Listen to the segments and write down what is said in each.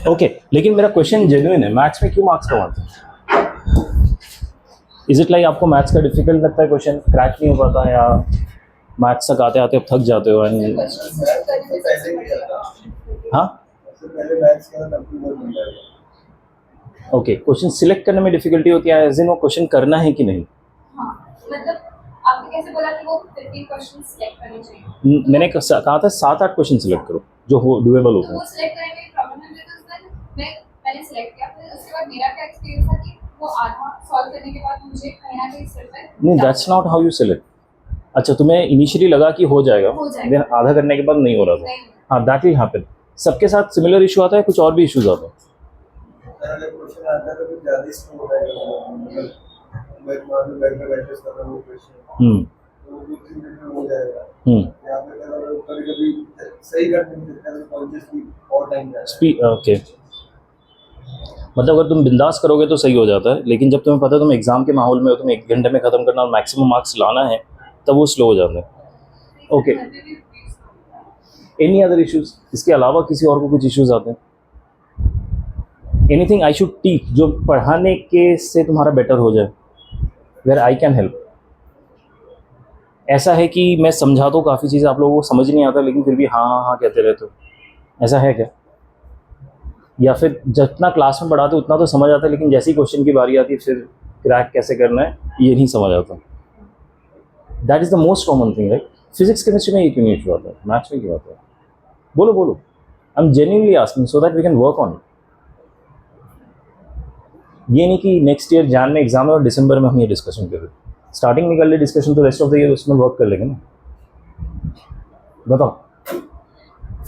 Okay लेकिन मेरा question genuine है, मैथ्स में क्यों मार्क्स कमाते हैं? इज इट लाइक आपको मैथ्स का डिफिकल्ट लगता है, क्वेश्चन क्रैक नहीं हो पाता, या मैथ्स तक आते आते अब थक जाते हो? एंड हाँ, ओके, क्वेश्चन सिलेक्ट करने में डिफिकल्टी होती है, एज इन वो क्वेश्चन करना है कि नहीं? मतलब आपने कैसे बोला कि वो 15 क्वेश्चन सिलेक्ट करने चाहिए? मैंने कहा था 7-8 क्वेश्चन सिलेक्ट करो जो हो डुएबल होते तो वो हैं। सिलेक्ट करने में प्रॉब्लम है बिकॉज़ मैं मैंने सिलेक्ट किया, फिर उसके बाद मेरा क्या एक्सपीरियंस था कि वो आधा सॉल्व करने के बाद मुझे कहीं ना कहीं सिर पे नहीं, that's not how you select. अच्छा, तुम्हें इनिशियली लगा कि हो जाएगा, देन आधा करने के बाद नहीं हो रहा था। हाँ, दैट विल हैपन। सबके साथ सिमिलर इशू आता है, कुछ और भी इश्यूज आते हैं। हम्म ओके, मतलब अगर तुम बिंदास करोगे तो सही हो जाता है, लेकिन जब तुम्हें पता है तुम एग्जाम के माहौल में हो, तुम्हें 1 घंटे में खत्म करना और मैक्सिमम मार्क्स लाना है, तब वो स्लो हो जाता है। Okay, any other issues? इसके अलावा किसी और को कुछ इश्यूज आते हैं? एनीथिंग आई शुड टीच जो पढ़ाने के से तुम्हारा बेटर हो जाए, वेयर आई कैन हेल्प? ऐसा है कि मैं समझा तो काफ़ी चीज़ें आप लोगों को समझ नहीं आता, लेकिन फिर भी हाँ हाँ हाँ कहते रहते हो, ऐसा है क्या? या फिर जितना क्लास में पढ़ाते उतना तो समझ आता है, लेकिन जैसे ही क्वेश्चन की बारी आती है फिर क्रैक कैसे करना है ये नहीं समझ आता। That is the most common thing, right? Physics chemistry में ये क्यों नहीं इशू आता है, मैथ्स में क्यों आता है? बोलो बोलो, I am genuinely asking so that we can work on it. ये नहीं कि नेक्स्ट ईयर जान में एग्जाम है और दिसंबर में हम ये डिस्कशन कर रहे हैं। स्टार्टिंग में कर ले डिस्कशन, तो रेस्ट ऑफ द ईयर उसमें वर्क कर लेंगे ना। बताओ,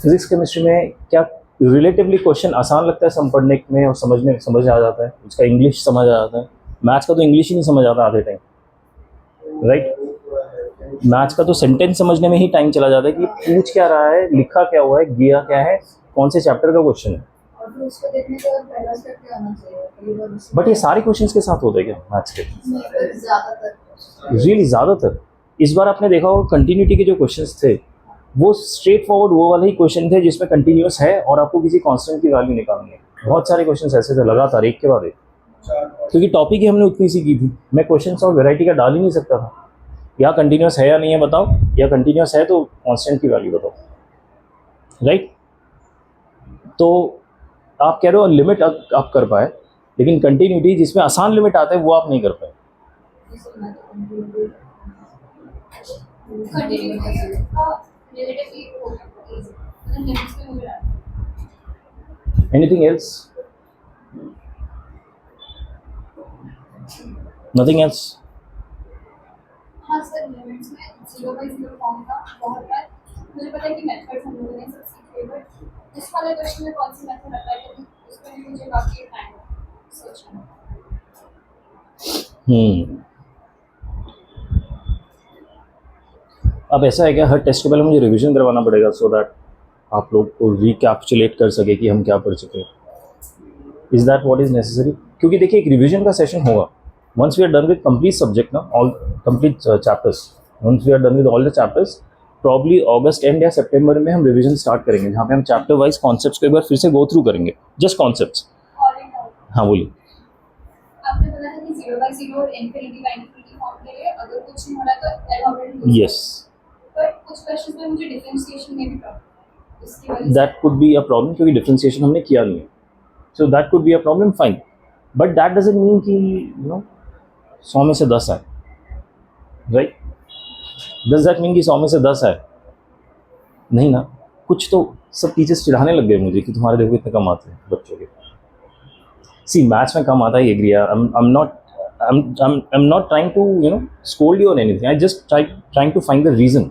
फिजिक्स केमिस्ट्री में क्या रिलेटिवली क्वेश्चन आसान लगता है सम पढ़ने में और समझ आ जाता है, उसका इंग्लिश समझ आ जाता है। मैथ्स का तो इंग्लिश ही नहीं समझ आता आधे टाइम, राइट? मैथ्स का तो सेंटेंस समझने में ही टाइम चला जाता है कि पूछ क्या रहा है, लिखा क्या हुआ है, गया क्या है, कौन से चैप्टर का क्वेश्चन है। बट ये सारे क्वेश्चंस के साथ होते हैं क्या मैथ्स के? रियली ज़्यादातर। इस बार आपने देखा होगा कंटिन्यूटी के जो क्वेश्चंस थे वो स्ट्रेट फॉरवर्ड वो वाले ही क्वेश्चन थे जिसमें कंटिन्यूस है और आपको किसी कांस्टेंट की वैल्यू निकालनी है। बहुत सारे क्वेश्चंस ऐसे थे लगातार एक के बाद एक, क्योंकि टॉपिक ही हमने उतनी सी की थी। मैं क्वेश्चंस और वैरायटी का डाल ही नहीं सकता था, या कंटिन्यूस है या नहीं है बताओ, या कंटिन्यूस है तो कांस्टेंट की वैल्यू बताओ, राइट? तो आप कह रहे हो लिमिट आप कर पाए, लेकिन कंटिन्यूटी जिसमें आसान लिमिट आते हैं वो आप नहीं कर पाए। Anything else? Nothing else? हाँ सर, लिमिट्स में 0/0 फॉर्म का बहुत बार मुझे पता है कि मेथड्स हम लोगों ने सब सीखे, बट इस वाले क्वेश्चन में कौन सी मेथड अप्लाई करूँ उसमें भी मुझे काफ़ी टाइम सोचना है। अब ऐसा है क्या, हर टेस्ट के पहले मुझे रिवीजन करवाना पड़ेगा सो दैट आप लोग को रिकैप्चुलेट कर सके कि हम क्या पढ़ चुके हैं? Is that what is necessary? क्योंकि देखिए एक रिवीजन का सेशन होगा once we are done with complete subject ना, all complete chapters, once we are done with all the chapters, probably अगस्त एंड या सितंबर में हम रिवीजन स्टार्ट करेंगे, जहाँ पे हम चैप्टर वाइज कॉन्सेप्ट्स को एक बार फिर से गो थ्रू करेंगे, जस्ट कॉन्सेप्ट्स। और एक और, हाँ बोलिए। आपने बोला था कि 0/0 और इनफिनिटी फॉर्म के लिए अगर कुछ नहीं हो रहा तो एल ऑलरेडी, यस, बट कुछ क्वेश्चंस में मुझे डिफरेंशिएशन में भी प्रॉब्लम, इसकी वजह say that could be a problem क्योंकि डिफरेंशिएशन हमने किया नहीं है, so that could be a problem, fine, but that doesn't mean कि यू नो 100 में से 10 आए, राइट? डज दैट मीन कि 100 में से 10 आए? नहीं ना। कुछ तो सब टीचर्स चिढ़ाने लग गए मुझे कि तुम्हारे देखो इतने कम आते हैं बच्चों के। सी मैथ्स में कम आता है, agree, I'm not trying to scold you or anything. I just trying to find the reason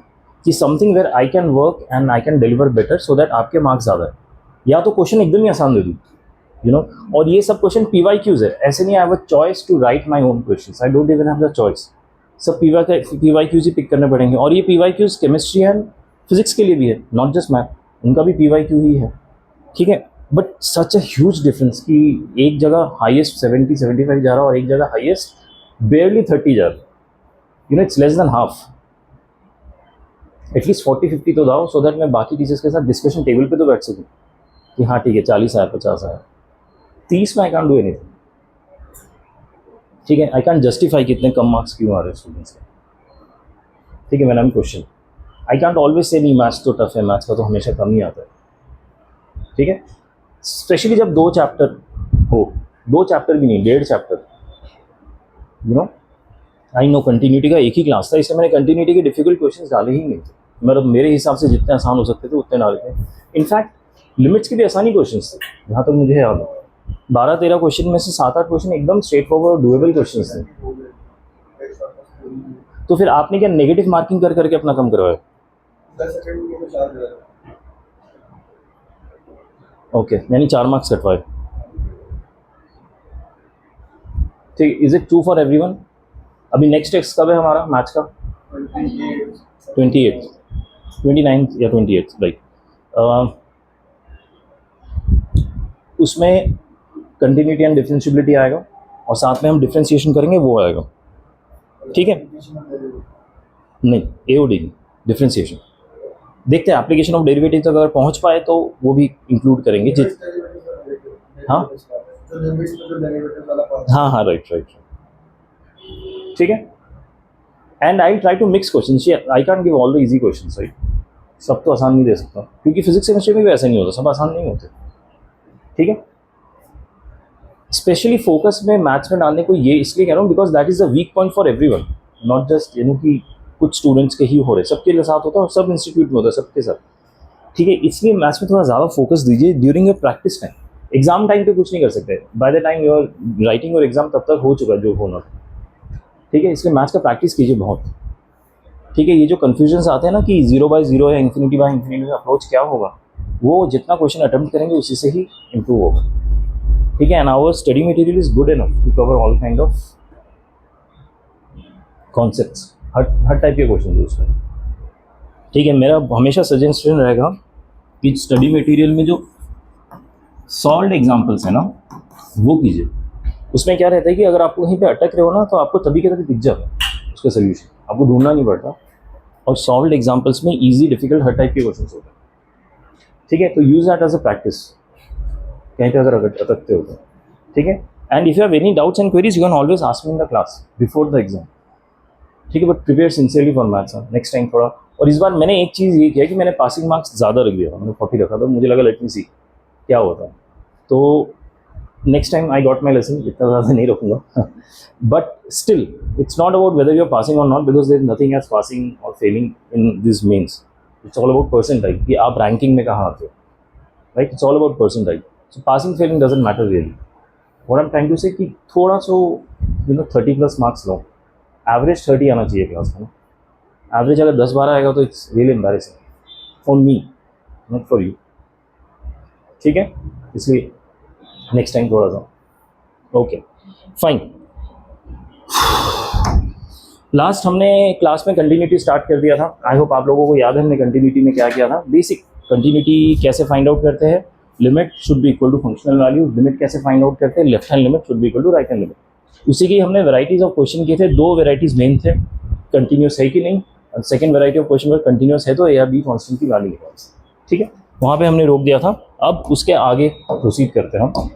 कि something where I can work and I can deliver better so that आपके मार्क्स ज़्यादा है। या तो क्वेश्चन एकदम ही आसान दे दूँ, और ये सब क्वेश्चन PYQs है, ऐसे नहीं I have a choice to write my own questions, I don't even have the choice. सब PYQs ही पिक करने पड़ेंगे, और ये PYQs केमिस्ट्री एंड फिजिक्स के लिए भी है, नॉट जस्ट मैथ, उनका भी PYQ ही है, ठीक है? But such a huge difference कि एक जगह हाईएस्ट 70-75 जा रहा है और एक जगह हाईएस्ट barely 30 जा रहा है, it's less than half. At least 40-50 तो दाओ सो दैट मैं बाकी टीचर्स के साथ डिस्कशन टेबल पे तो बैठ सकूँ। कि हाँ ठीक है 40 आया 50 आया, 30 में आई कैन डू एनीथिंग। ठीक है, आई कैन जस्टिफाई कितने कम मार्क्स क्यों आ रहे हैं स्टूडेंट्स के। ठीक है, मैंने हम question I cantt always say नहीं मैथ्स तो टफ है, मैथ्स का तो हमेशा कम ही आता है। ठीक है, स्पेशली जब 2 चैप्टर हो, 2 चैप्टर भी नहीं 1.5 chapter, you know. I know continuity का एक ही क्लास था, इसलिए मैंने कंटिन्यूटी के डिफिकल्ट क्वेश्चन डाले ही नहीं थे, मतलब मेरे हिसाब से जितने आसान हो सकते थे उतने डाले थे। इनफैक्ट लिमिट्स के भी आसानी क्वेश्चन थे, जहाँ तक मुझे याद है 12-13 क्वेश्चन में से 7-8 क्वेश्चन एकदम स्ट्रेट फॉरवर्ड डुएबल क्वेश्चन थे। तो फिर आपने क्या नेगेटिव मार्किंग कर करके अपना कम करवाया? ओके, यानी 4 मार्क्स कटवाए। ठीक, is it true for everyone? अभी नेक्स्ट टेस्ट कब है हमारा मैथ्स का? 28, 29 या 28 राइट। उसमें कंटिन्यूटी एंड डिफरेंशियबिलिटी आएगा और साथ में हम डिफरेंशिएशन करेंगे, वो आएगा। ठीक है, नहीं एओडी डिफरेंशिएशन देखते हैं, एप्लीकेशन ऑफ डेरिवेटिव तक अगर पहुंच पाए तो वो भी इंक्लूड करेंगे। हाँ हाँ हाँ राइट राइट, ठीक है। And I try to mix question, I can't give all the easy question right, सब तो आसान नहीं दे सकता क्योंकि फिजिक्स केमिस्ट्री में भी ऐसा नहीं होता, सब आसान नहीं होते। ठीक है, स्पेशली फोकस में मैथ्स में डालने को ये इसलिए कह रहा हूँ because that is the weak point for everyone, not just कि कुछ स्टूडेंट्स के ही हो रहे, सबके साथ होता है और सब इंस्टीट्यूट में होता है सबके साथ। ठीक है, इसलिए मैथ्स में थोड़ा ज़्यादा फोकस दीजिए during your practice time. Exam time पे कुछ नहीं कर सकते, by the time your writing और एग्जाम तब तक हो चुका है जो होना। ठीक है, इसलिए मैथ्स का प्रैक्टिस कीजिए बहुत। ठीक है, ये जो कन्फ्यूजन्स आते हैं ना कि 0/0 है, इन्फिनिटी बाय इन्फिनिटी में अप्रोच क्या होगा, वो जितना क्वेश्चन अटेम्प्ट करेंगे उसी से ही इम्प्रूव होगा। ठीक है, and our study material is good enough to cover all kind of concepts, हर टाइप के क्वेश्चन है उसमें। ठीक है, मेरा हमेशा सजेशन रहेगा कि स्टडी मटेरियल में जो सॉल्व्ड एग्जांपल्स है ना वो कीजिए। उसमें क्या रहता है कि अगर आपको कहीं पे अटक रहे हो ना तो आपको तभी के तभी दिख जाता है उसका सोल्यूशन, आपको ढूंढना नहीं पड़ता। और सॉल्व्ड एग्जांपल्स में इजी डिफिकल्ट हर टाइप के क्वेश्चन होते हैं। ठीक है, तो use that as a practice कहीं पे अगर अटकते हो तो। ठीक है, and if you have any doubts and queries you can always ask me in the class before the exam. ठीक है, but prepare sincerely for maths next time थोड़ा। और इस बार मैंने एक चीज़ ये किया कि मैंने पासिंग मार्क्स ज़्यादा रख दिया था, मैंने 40 रखा था, मुझे लगा लेट मी सी क्या होता है। तो next time I got my lesson, इतना ज़्यादा नहीं रखूँगा। But still it's not about whether you are passing or not, because there is nothing as passing or failing in this mains. It's all about percentile कि आप ranking में कहाँ आते हो, right. It's all about percentile, so passing failing doesn't matter really. What I am trying to say कि थोड़ा सो 30+ marks लो, average 30 आना चाहिए क्लास में। एवरेज अगर 10-12 आएगा तो it's really embarrassing for me, not for you. ठीक है, इसलिए नेक्स्ट टाइम थोड़ा सा ओके फाइन। लास्ट हमने क्लास में कंटिन्यूटी स्टार्ट कर दिया था। आई होप आप लोगों को याद है हमने कंटिन्यूटी में क्या किया था। बेसिक कंटिन्यूटी कैसे फाइंड आउट करते हैं, limit should be equal to functional value. Limit कैसे फाइंड आउट करते हैं, left hand limit should be equal to right hand limit. उसी की हमने वैराइटीज ऑफ क्वेश्चन किए थे, 2 वैराइटीज मेन थे, कंटिन्यूस है कि नहीं, और सेकंड वैरायटी ऑफ क्वेश्चन में कंटिन्यूस है तो ए या बी कांस्टेंट की वैल्यू निकाल। ठीक है, वहाँ पे हमने रोक दिया था। अब उसके आगे प्रोसीड करते हैं हम।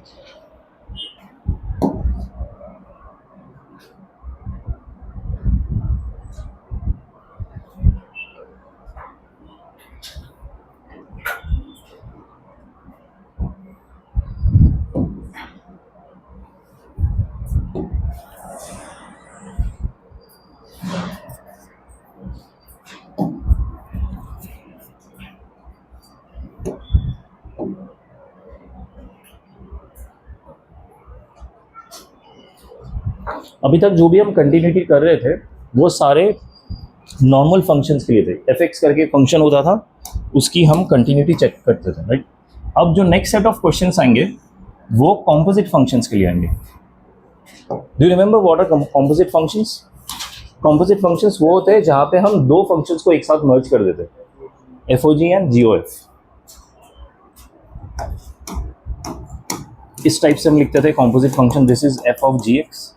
अभी तक जो भी हम कंटिन्यूटी कर रहे थे वो सारे नॉर्मल फंक्शंस के लिए थे। एफ करके फंक्शन होता था, उसकी हम कंटिन्यूटी चेक करते थे, राइट। अब जो नेक्स्ट सेट ऑफ क्वेश्चंस आएंगे वो कॉम्पोजिट फंक्शंस के लिए आएंगे। Do you remember what are composite functions? Composite functions वो होते हैं जहाँ पे हम 2 फंक्शंस को एक साथ मर्ज कर देते हैं, एफओजी एंड जीओएफ। इस टाइप से हम लिखते थे composite function, this is f of ji x.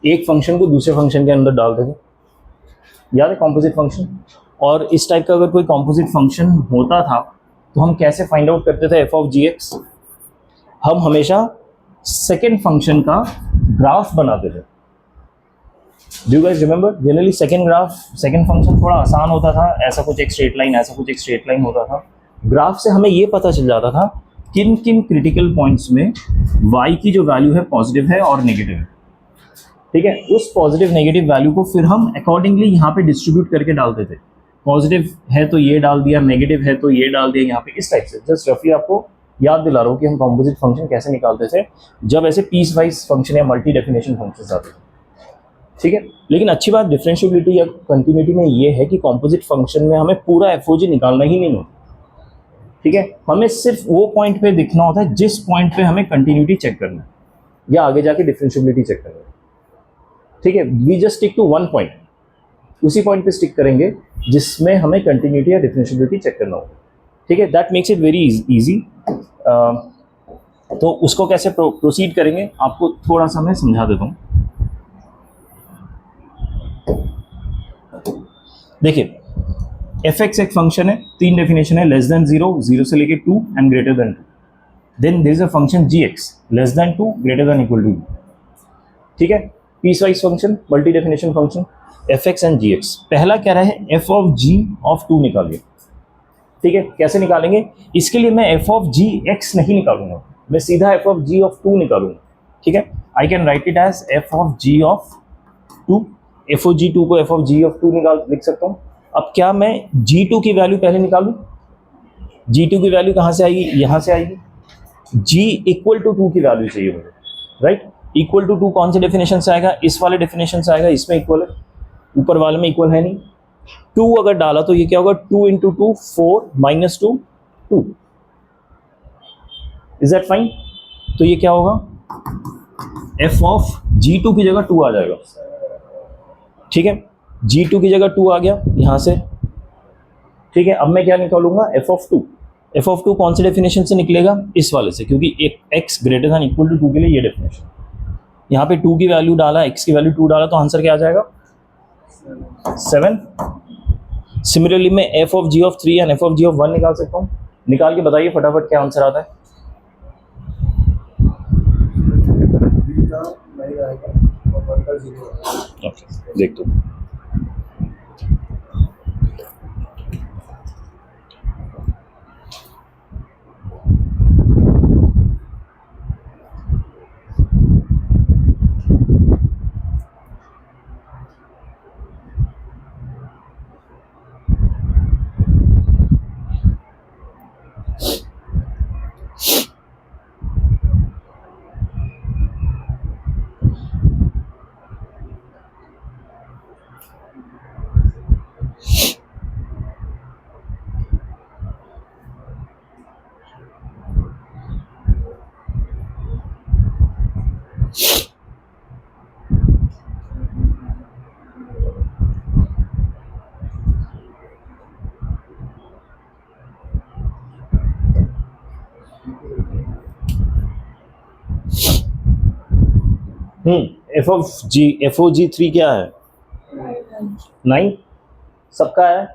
एक फंक्शन को दूसरे फंक्शन के अंदर डालते थे, याद है कॉम्पोजिट फंक्शन। और इस टाइप का अगर कोई कॉम्पोजिट फंक्शन होता था तो हम कैसे फाइंड आउट करते थे एफ ऑफ जी एक्स? हम हमेशा सेकेंड फंक्शन का ग्राफ बनाते थे। Do you guys remember? Generally second function थोड़ा आसान होता था, ऐसा कुछ एक स्ट्रेट लाइन, ऐसा कुछ एक स्ट्रेट लाइन होता था। ग्राफ से हमें ये पता चल जाता था किन किन क्रिटिकल पॉइंट्स में y की जो वैल्यू है पॉजिटिव है और नेगेटिव है। ठीक है, उस पॉजिटिव नेगेटिव वैल्यू को फिर हम अकॉर्डिंगली यहाँ पे डिस्ट्रीब्यूट करके डालते थे। पॉजिटिव है तो ये डाल दिया, नेगेटिव है तो ये डाल दिया यहाँ पे, इस टाइप से। जस्ट रफली आपको याद दिला रहा हूँ कि हम कॉम्पोजिट फंक्शन कैसे निकालते थे जब ऐसे पीस वाइज फंक्शन या मल्टी डेफिनेशन फंक्शन आते थे। ठीक है, लेकिन अच्छी बात डिफरेंशिएबिलिटी या कंटिन्यूटी में ये है कि कॉम्पोजिट फंक्शन में हमें पूरा एफओजी निकालना ही नहीं होता। ठीक है, हमें सिर्फ वो पॉइंट पे दिखना होता है जिस पॉइंट पे हमें कंटिन्यूटी चेक करना है या आगे जाके डिफरेंशिएबिलिटी चेक करना है। ठीक है, we just stick to one point, उसी पॉइंट पे स्टिक करेंगे जिसमें हमें कंटिन्यूटी या डिफरेंशिएबिलिटी चेक करना होगा। ठीक है, that makes it very easy. तो उसको कैसे प्रोसीड करेंगे आपको थोड़ा सा मैं समझा देता हूँ। देखिए, एफ एक्स एक फंक्शन है, तीन डेफिनेशन है, लेस देन 0, 0 से लेके 2 and greater than 2। Then there is a function g x, less than 2, greater than equal to 2। ठीक है, piecewise function, multi definition function, f x and g x. पहला कह रहा है एफ ऑफ जी ऑफ 2 निकालिए। ठीक है, कैसे निकालेंगे? इसके लिए मैं एफ ऑफ जी एक्स नहीं निकालूंगा, मैं सीधा एफ ऑफ जी ऑफ 2 निकालूंगा। ठीक है, I can write it as F of ji of 2। F of G 2 को एफ ऑफ जी ऑफ 2 निकाल लिख सकता हूँ। अब क्या मैं G2 की वैल्यू पहले निकालूं? G2 की वैल्यू कहाँ से आएगी? यहाँ से आएगी। G इक्वल टू 2 की वैल्यू चाहिए मुझे, राइट? इक्वल टू 2 कौन से डेफिनेशन से आएगा? इस वाले डेफिनेशन से आएगा, इसमें इक्वल है, ऊपर वाले में इक्वल है नहीं। 2 अगर डाला तो ये क्या होगा? 2 into 2 4 minus 2 2। Is that fine? तो ये क्या होगा? एफ ऑफ G2 की जगह 2 आ जाएगा। ठीक है, G2 की जगह 2 आ गया यहाँ से। ठीक है, अब मैं क्या निकालूंगा? F of 2। एफ ऑफ 2 कौन से डेफिनेशन से निकलेगा? इस वाले से, क्योंकि एक x greater than equal to 2 के लिए ये डेफिनेशन। यहाँ पे 2 की वैल्यू डाला, x की वैल्यू 2 डाला, तो आंसर क्या आ जाएगा? 7। सिमिलरली मैं f of ji of 3 and f of ji of 1 निकाल सकता हूँ। निकाल के बताइए फटाफट क्या आंसर आता है। ओके, देख दो। एफ ओ जी 3 क्या है? 9। सबका है।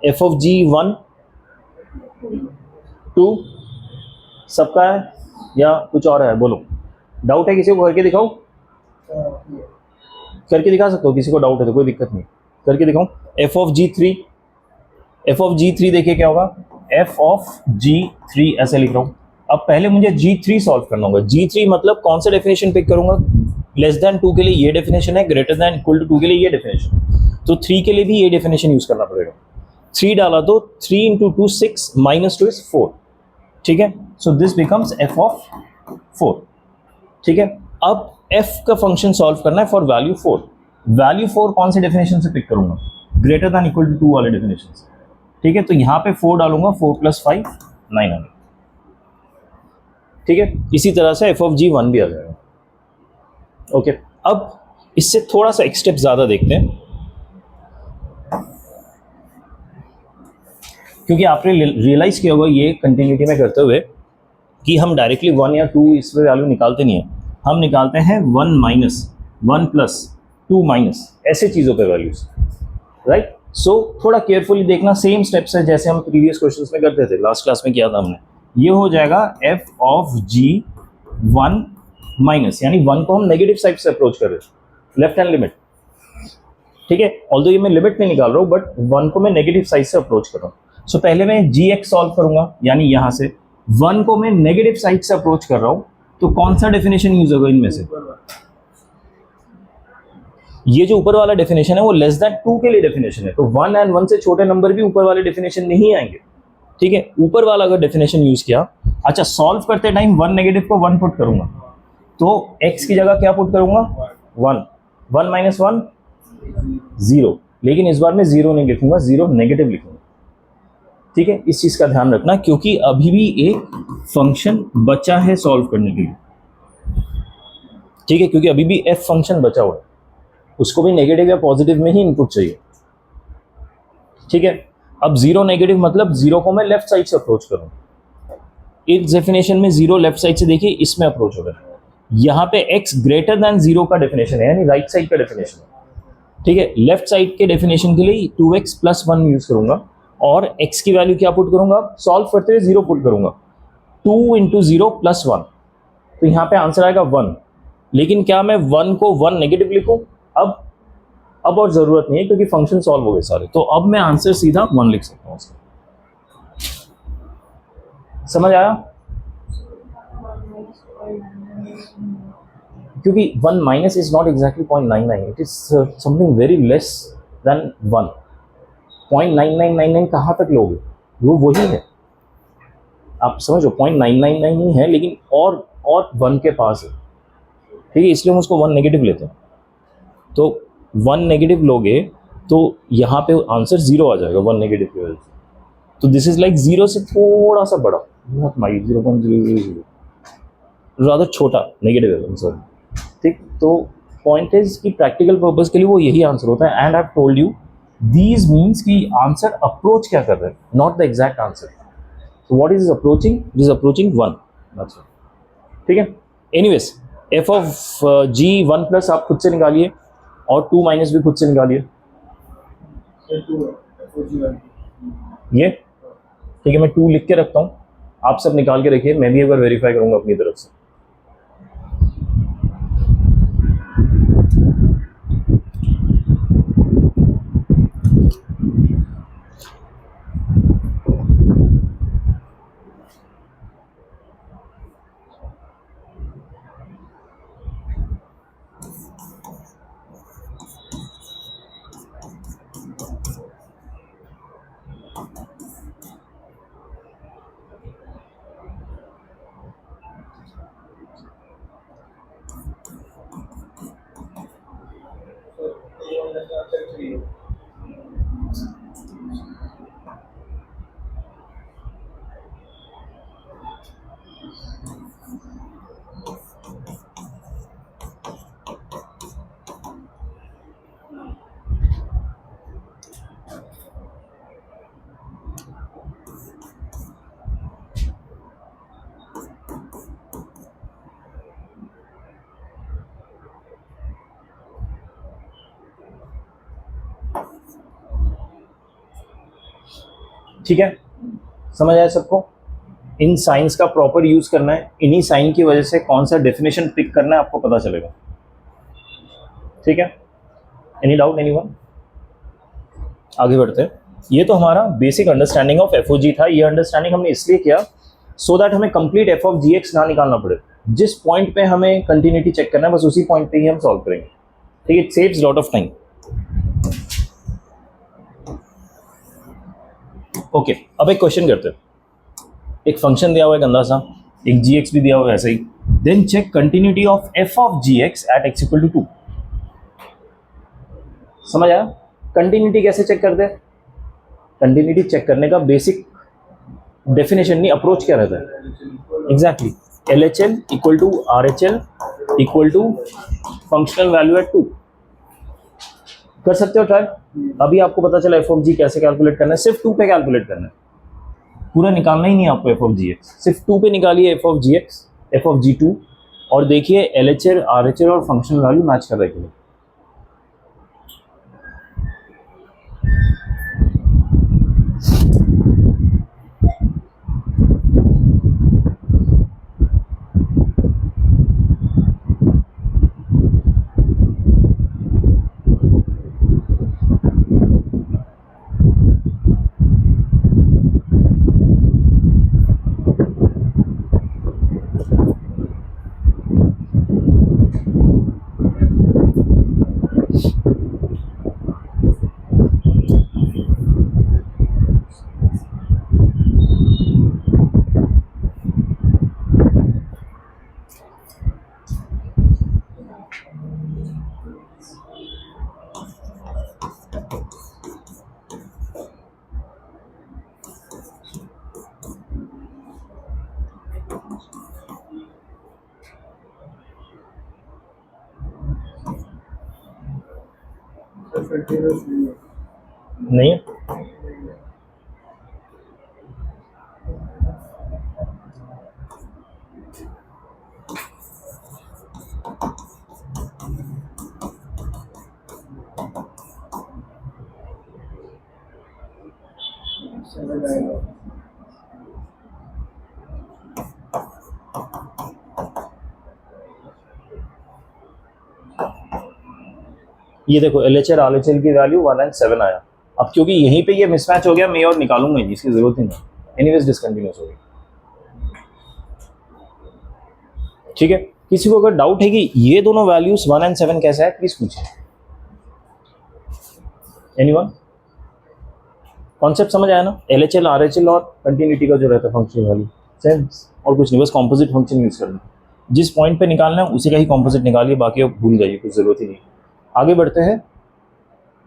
एफ ऑफ जी 1 2 सबका है या कुछ और है? बोलो, डाउट है किसी को? करके दिखाओ, करके दिखा सकते हो। किसी को डाउट है तो कोई दिक्कत नहीं, करके दिखाऊं। F of G 3, F of G 3 देखिए क्या होगा? एफ ऑफ जी 3 ऐसे लिख रहा हूँ। अब पहले मुझे G3 सॉल्व करना होगा। G3 मतलब कौन सा डेफिनेशन पिक करूंगा? लेस देन 2 के लिए ये डेफिनेशन है, ग्रेटर देन इक्वल टू 2 के लिए ये डेफिनेशन, तो 3 के लिए भी ये डेफिनेशन यूज करना पड़ेगा। 3 डाला तो 3 इंटू 2 6 माइनस 2 इज 4। ठीक है, सो दिस बिकम्स एफ ऑफ 4। ठीक है, अब f का फंक्शन सॉल्व करना है फॉर वैल्यू 4। वैल्यू 4 कौन से डेफिनेशन से पिक करूंगा? ग्रेटर देन इक्वल टू 2 वाले डेफिनेशन से। ठीक है, तो यहाँ पे 4 डालूंगा, 4 + 5 9 आ गया। ठीक है, इसी तरह से एफ ऑफ जी 1 भी आ जाएगा। ओके, अब इससे थोड़ा सा एक स्टेप ज़्यादा देखते हैं, क्योंकि आपने रियलाइज किया होगा ये कंटिन्यूटी में करते हुए कि हम डायरेक्टली 1 या 2 इस पर वैल्यू निकालते नहीं है, हम निकालते हैं 1 माइनस 1 प्लस 2 माइनस, ऐसे चीज़ों पे वैल्यूज, राइट? सो थोड़ा केयरफुली देखना, सेम स्टेप्स है जैसे हम प्रीवियस क्वेश्चंस में करते थे, लास्ट क्लास में किया था हमने। ये हो जाएगा एफ ऑफ जी 1 माइनस, यानी 1 को हम नेगेटिव साइड से अप्रोच कर रहे हैं, लेफ्ट हैंड लिमिट, ठीक है। ऑल्दो ये मैं लिमिट नहीं निकाल रहा हूँ, बट 1 को मैं नेगेटिव साइड से अप्रोच कर रहा हूँ। सो पहले मैं जी एक्स सॉल्व करूंगा, यानी यहाँ से 1 को मैं नेगेटिव साइड से अप्रोच कर रहा हूँ, तो कौन सा डेफिनेशन यूज होगा इनमें से? ये जो ऊपर वाला डेफिनेशन है वो लेस देन 2 के लिए डेफिनेशन है, तो 1 एंड 1 से छोटे नंबर भी ऊपर वाले डेफिनेशन नहीं आएंगे, ठीक है। ऊपर वाला अगर डेफिनेशन यूज किया, अच्छा सॉल्व करते टाइम 1 नेगेटिव को 1 पुट करूंगा, तो x की जगह क्या पुट करूंगा? 1, 1 माइनस 1 0, लेकिन इस बार मैं 0 नहीं लिखूंगा, 0 नेगेटिव लिखूंगा, ठीक है। इस चीज का ध्यान रखना, क्योंकि अभी भी एक फंक्शन बचा है सॉल्व करने के लिए, ठीक है, क्योंकि अभी भी f फंक्शन बचा हुआ है, उसको भी नेगेटिव या पॉजिटिव में ही इनपुट चाहिए, ठीक है। अब 0 नेगेटिव मतलब 0 को मैं लेफ्ट साइड से अप्रोच करूं, इस डेफिनेशन में 0 लेफ्ट साइड से, देखिए इसमें अप्रोच होगा, यहाँ पे x ग्रेटर देन 0 का डेफिनेशन है, यानी राइट साइड का डेफिनेशन है, ठीक है। लेफ्ट साइड के डेफिनेशन के लिए 2x प्लस 1 यूज करूंगा, और x की वैल्यू क्या पुट करूंगा? सॉल्व करते हुए 0 पुट करूंगा, 2 इंटू 0 प्लस 1, तो यहाँ पे आंसर आएगा 1। लेकिन क्या मैं 1 को 1 नेगेटिव लिखूं? अब और जरूरत नहीं है, क्योंकि फंक्शन सॉल्व हो गए सारे, तो अब मैं आंसर सीधा 1 लिख सकता हूँ उसका। समझ आया? क्योंकि 1 minus is not exactly 0.99, it is something very less than 1। 0.9999 कहाँ तक लोगे? वो वही है, आप समझो 0.999 नहीं है, लेकिन और 1 के पास है, ठीक है, इसलिए हम उसको 1 नेगेटिव लेते हैं। तो 1 नेगेटिव लोगे तो यहाँ पे आंसर 0 आ जाएगा 1 नेगेटिव की वजह से, तो दिस इज लाइक 0 से थोड़ा सा बड़ा, नॉट माई 0.000, ज़्यादा छोटा नेगेटिव है आंसर, ठीक। तो पॉइंट इज कि प्रैक्टिकल पर्पज के लिए वो यही आंसर होता है, and I have told you these means कि आंसर अप्रोच क्या कर रहे हैं, not the exact answer. So what is approaching? It is approaching 1, ठीक है। Anyways f of g 1 plus आप खुद से निकालिए, और 2 माइनस भी खुद से निकालिए, ये ठीक है। मैं 2 लिख के रखता हूँ, आप सब निकाल के रखिए, मैं भी एक बार वेरीफाई करूंगा अपनी तरफ से। ठीक है, समझ आया सबको? इन साइंस का प्रॉपर यूज करना है, इन्हीं साइन की वजह से कौन सा डेफिनेशन पिक करना है आपको पता चलेगा, ठीक है। Any doubt anyone? आगे बढ़ते हैं। ये तो हमारा basic understanding of F O G था। ये अंडरस्टैंडिंग हमने इसलिए किया सो दैट हमें complete F of ji X ना निकालना पड़े, जिस पॉइंट पे हमें कंटिन्यूटी चेक करना है बस उसी पॉइंट पे ही हम सॉल्व करेंगे, ठीक है। It saves lot of time. Okay, अब एक क्वेश्चन करते हैं। एक फंक्शन दिया हुआ है गंदा सा, एक जी एक्स भी दिया हुआ है ऐसे ही। Then check continuity of F of ji X at x equal to 2। समझ आया? कंटिन्यूटी कैसे चेक करते हैं? कंटिन्यूटी चेक करने का बेसिक डेफिनेशन नहीं, अप्रोच क्या रहता है? Exactly L H L equal to R H L equal to functional value at 2। कर सकते हो ट्राई। अभी आपको पता चला एफ ऑफ जी कैसे कैलकुलेट करना है, सिर्फ 2 पे कैलकुलेट करना है, पूरा निकालना ही नहीं है आपको एफ ऑफ जी एक्स, सिर्फ 2 पे निकालिए F of ji x, F of G 2, और देखिए L H L R H L और फंक्शनल वैल्यू मैच कर रहे हैं। नहीं है? ये देखो LHL RHL की वैल्यू 1 and 7 आया। अब क्योंकि यहीं पे ये मिसमैच हो गया, मैं और निकालूंगा ही, इसकी जरूरत ही नहीं, एनीवेज डिसकंटिन्यूअस हो गई। ठीक है, किसी को अगर डाउट है कि ये दोनों वैल्यूज 1 and 7 कैसा है, प्लीज पूछिए। एनीवन? कॉन्सेप्ट समझ आया ना? LHL RHL और कंटिन्यूटी का जो रहता है फंक्शन वैल्यू, सेंस और कुछ नहीं, बस कॉम्पोजिट फंक्शन यूज करना। जिस पॉइंट पे निकालना है उसी का ही कॉम्पोजिट निकालिए, बाकी अब भूल जाइए, कुछ जरूरत ही नहीं। आगे बढ़ते हैं।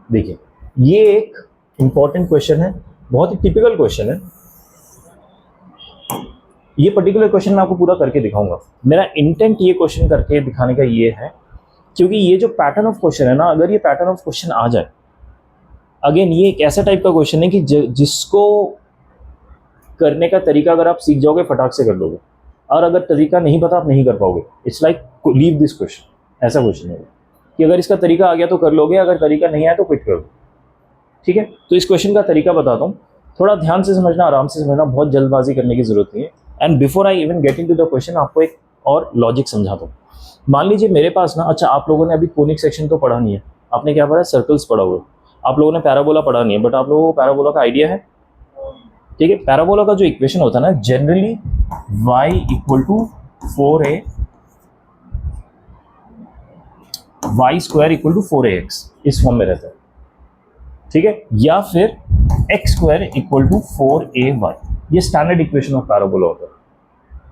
देखिए, ये एक इंपॉर्टेंट क्वेश्चन है, बहुत ही टिपिकल क्वेश्चन है। ये पर्टिकुलर क्वेश्चन मैं आपको पूरा करके दिखाऊंगा। मेरा इंटेंट ये क्वेश्चन करके दिखाने का ये है, क्योंकि ये जो पैटर्न ऑफ क्वेश्चन है ना, अगर ये पैटर्न ऑफ क्वेश्चन आ जाए, अगेन ये एक ऐसा टाइप का क्वेश्चन है कि जिसको करने का तरीका अगर आप सीख जाओगे फटाक से कर लोगे, और अगर तरीका नहीं पता आप नहीं कर पाओगे। It's like leave this question, ऐसा क्वेश्चन है कि अगर इसका तरीका आ गया तो कर लोगे, अगर तरीका नहीं आया तो क्विट कर दो। ठीक है, तो इस क्वेश्चन का तरीका बताता हूँ, थोड़ा ध्यान से समझना, आराम से समझना, बहुत जल्दबाजी करने की जरूरत नहीं है। And before I even get into the question, आपको एक और लॉजिक समझाता हूँ। मान लीजिए मेरे पास ना, अच्छा आप लोगों ने अभी कोनिक सेक्शन तो पढ़ा नहीं है, आपने क्या पढ़ा? सर्कल्स पढ़ा हुआ। आप लोगों ने पैराबोला पढ़ा नहीं है, बट आप लोगों को पैराबोला का आइडिया है। ठीक है, पैराबोला का जो इक्वेशन होता है ना, generally y equal to 4a y square equal to 4ax, इस फॉर्म में रहता है। ठीक है, या फिर x square equal to 4ay, ये स्टैंडर्ड इक्वेशन ऑफ पैराबोला होता है।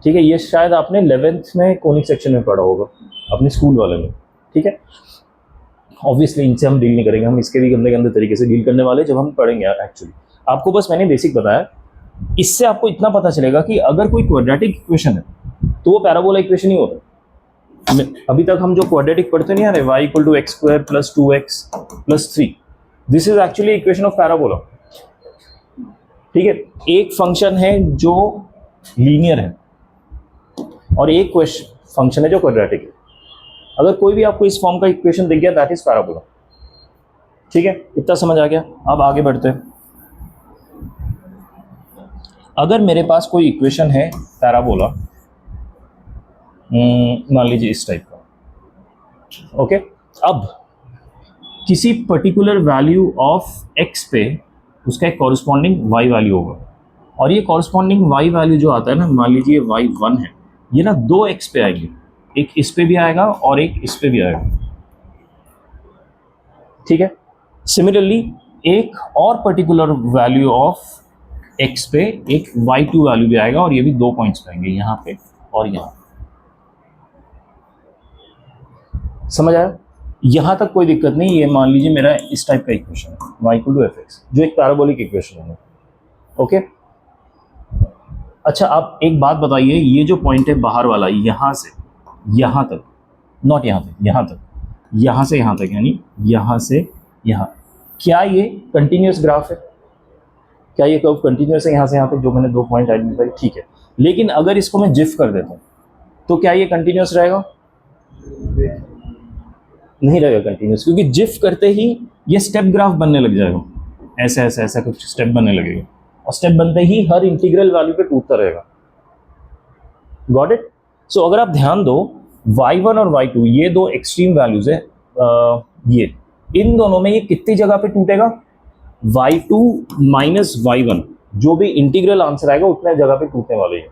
ठीक है, ये शायद आपने 11th में कोनिक सेक्शन में पढ़ा होगा, अपने स्कूल वाले में। ठीक है, ऑब्वियसली इनसे हम डील नहीं करेंगे, हम इसके भी गंदे गंदे तरीके से डील करने वाले जब हम पढ़ेंगे। एक्चुअली आपको बस मैंने बेसिक बताया, इससे आपको इतना पता चलेगा कि अगर कोई क्वाड्रेटिक इक्वेशन है तो वो पैराबोला इक्वेशन ही होता है। अभी तक हम जो क्वाड्रेटिक पढ़ते नहीं आ रहे, y equal to x square plus 2x plus 3, this is actually equation of parabola. ठीक है, एक फंक्शन है जो लीनियर है और एक फंक्शन है जो क्वाड्रेटिक है। अगर कोई भी आपको इस फॉर्म का इक्वेशन दिख गया, दैट इज पैराबोला। ठीक है, इतना समझ आ गया। अब आगे बढ़ते हैं। अगर मेरे पास कोई इक्वेशन है पैराबोला, मान लीजिए इस टाइप का, ओके, अब किसी पर्टिकुलर वैल्यू ऑफ x पे उसका एक कॉरस्पॉन्डिंग y वैल्यू होगा, और ये कॉरस्पॉन्डिंग y वैल्यू जो आता है ना, मान लीजिए y1 है, ये ना दो x पे आएंगे, एक इस पे भी आएगा और एक इस पे भी आएगा। ठीक है, सिमिलरली एक और पर्टिकुलर वैल्यू ऑफ x पे एक y2 वैल्यू भी आएगा, और ये भी दो पॉइंट्स पे आएंगे, यहाँ पे और यहाँ। समझ आया? यहाँ तक कोई दिक्कत नहीं। ये मान लीजिए मेरा इस टाइप का इक्वेशन है, y इक्वल टू fx, जो एक पैराबोलिक इक्वेशन है। ओके, अच्छा आप एक बात बताइए, ये जो पॉइंट है बाहर वाला, यहाँ से यहाँ तक, नॉट यहाँ तक, यहाँ तक, यहाँ से यहाँ तक, यानी यहाँ से यहाँ, क्या ये कंटिन्यूस ग्राफ है? क्या ये कर्व कंटिन्यूस है यहाँ से यहाँ तक, जो मैंने दो पॉइंट आइडेंटिफाई? ठीक है, लेकिन अगर इसको मैं जिफ कर देता हूँ तो क्या ये कंटिन्यूस रहेगा? नहीं रहेगा कंटिन्यूस, क्योंकि जिफ करते ही ये स्टेप ग्राफ बनने लग जाएगा, ऐसा ऐसा ऐसा कुछ स्टेप बनने लगेगा, और स्टेप बनते ही हर इंटीग्रल वैल्यू पे टूटता रहेगा। Got it? सो अगर आप ध्यान दो, y1 और y2 ये दो एक्सट्रीम वैल्यूज है, ये इन दोनों में ये कितनी जगह पे टूटेगा? y2 माइनस y1, जो भी इंटीग्रल आंसर आएगा उतने जगह पे टूटने वाले हैं।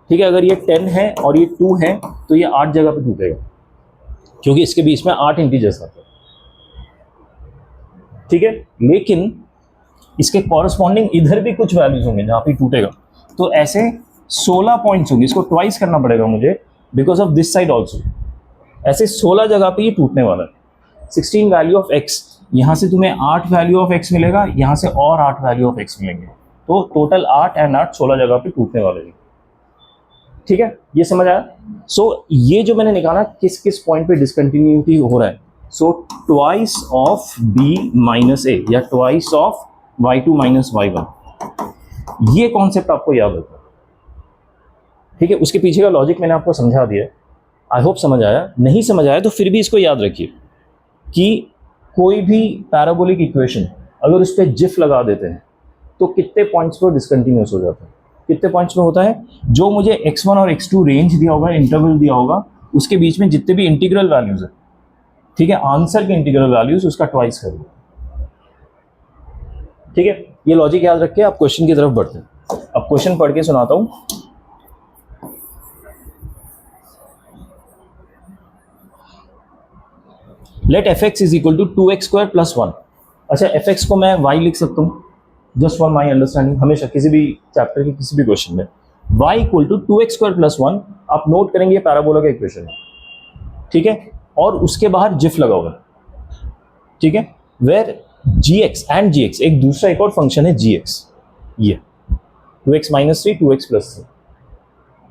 ठीक है, अगर ये 10 है और ये 2 है तो ये 8 जगह पे टूटेगा, क्योंकि इसके बीच में 8 इंटीजर्स आते हैं। ठीक है, लेकिन इसके कॉरस्पॉन्डिंग इधर भी कुछ वैल्यूज होंगे जहां पे टूटेगा, तो ऐसे 16 पॉइंट्स होंगे। इसको ट्वाइस करना पड़ेगा मुझे, because of this side also. ऐसे 16 जगह पे ये टूटने वाला है। 16 वैल्यू ऑफ x, यहाँ से तुम्हें 8 वैल्यू ऑफ x मिलेगा, यहाँ से और 8 वैल्यू ऑफ x मिलेंगे, तो टोटल 8 एंड 8 16 जगह पे टूटने वाले हैं। ठीक है, ये समझ आया। सो ये जो मैंने निकाला किस किस पॉइंट पे डिसकंटिन्यूटी हो रहा है, so twice of B minus A या twice of y2 minus y1, ये कॉन्सेप्ट आपको याद रखना। ठीक है, उसके पीछे का लॉजिक मैंने आपको समझा दिया, आई होप समझ आया। नहीं समझ आया तो फिर भी इसको याद रखिए कि कोई भी पैराबोलिक इक्वेशन अगर उस पर जिफ लगा देते हैं तो कितने पॉइंट्स पर डिसकंटिन्यूस हो जाता है, कितने पॉइंट्स में होता है, जो मुझे x1 और x2 रेंज दिया होगा, इंटरवल दिया होगा, उसके बीच में जितने भी इंटीग्रल वैल्यूज है, ठीक है, आंसर के इंटीग्रल वैल्यूज उसका ट्वाइस कर दो। ठीक है, ये लॉजिक याद रख के आप क्वेश्चन की तरफ बढ़ते हैं। अब क्वेश्चन पढ़ के सुनाता हूं। Let fx is equal to 2x square plus 1। अच्छा, fx को मैं y लिख सकता हूँ, जस्ट फॉर माई अंडरस्टैंडिंग, हमेशा किसी भी चैप्टर के किसी भी क्वेश्चन में y equal to 2x square plus 1, आप नोट करेंगे पैराबोला का इक्वेशन है, ठीक है, और उसके बाहर जिफ लगा होगा, ठीक है, वेर gx एंड gx, एक दूसरा एक और फंक्शन है gx, ये 2x माइनस 3 2x प्लस 3,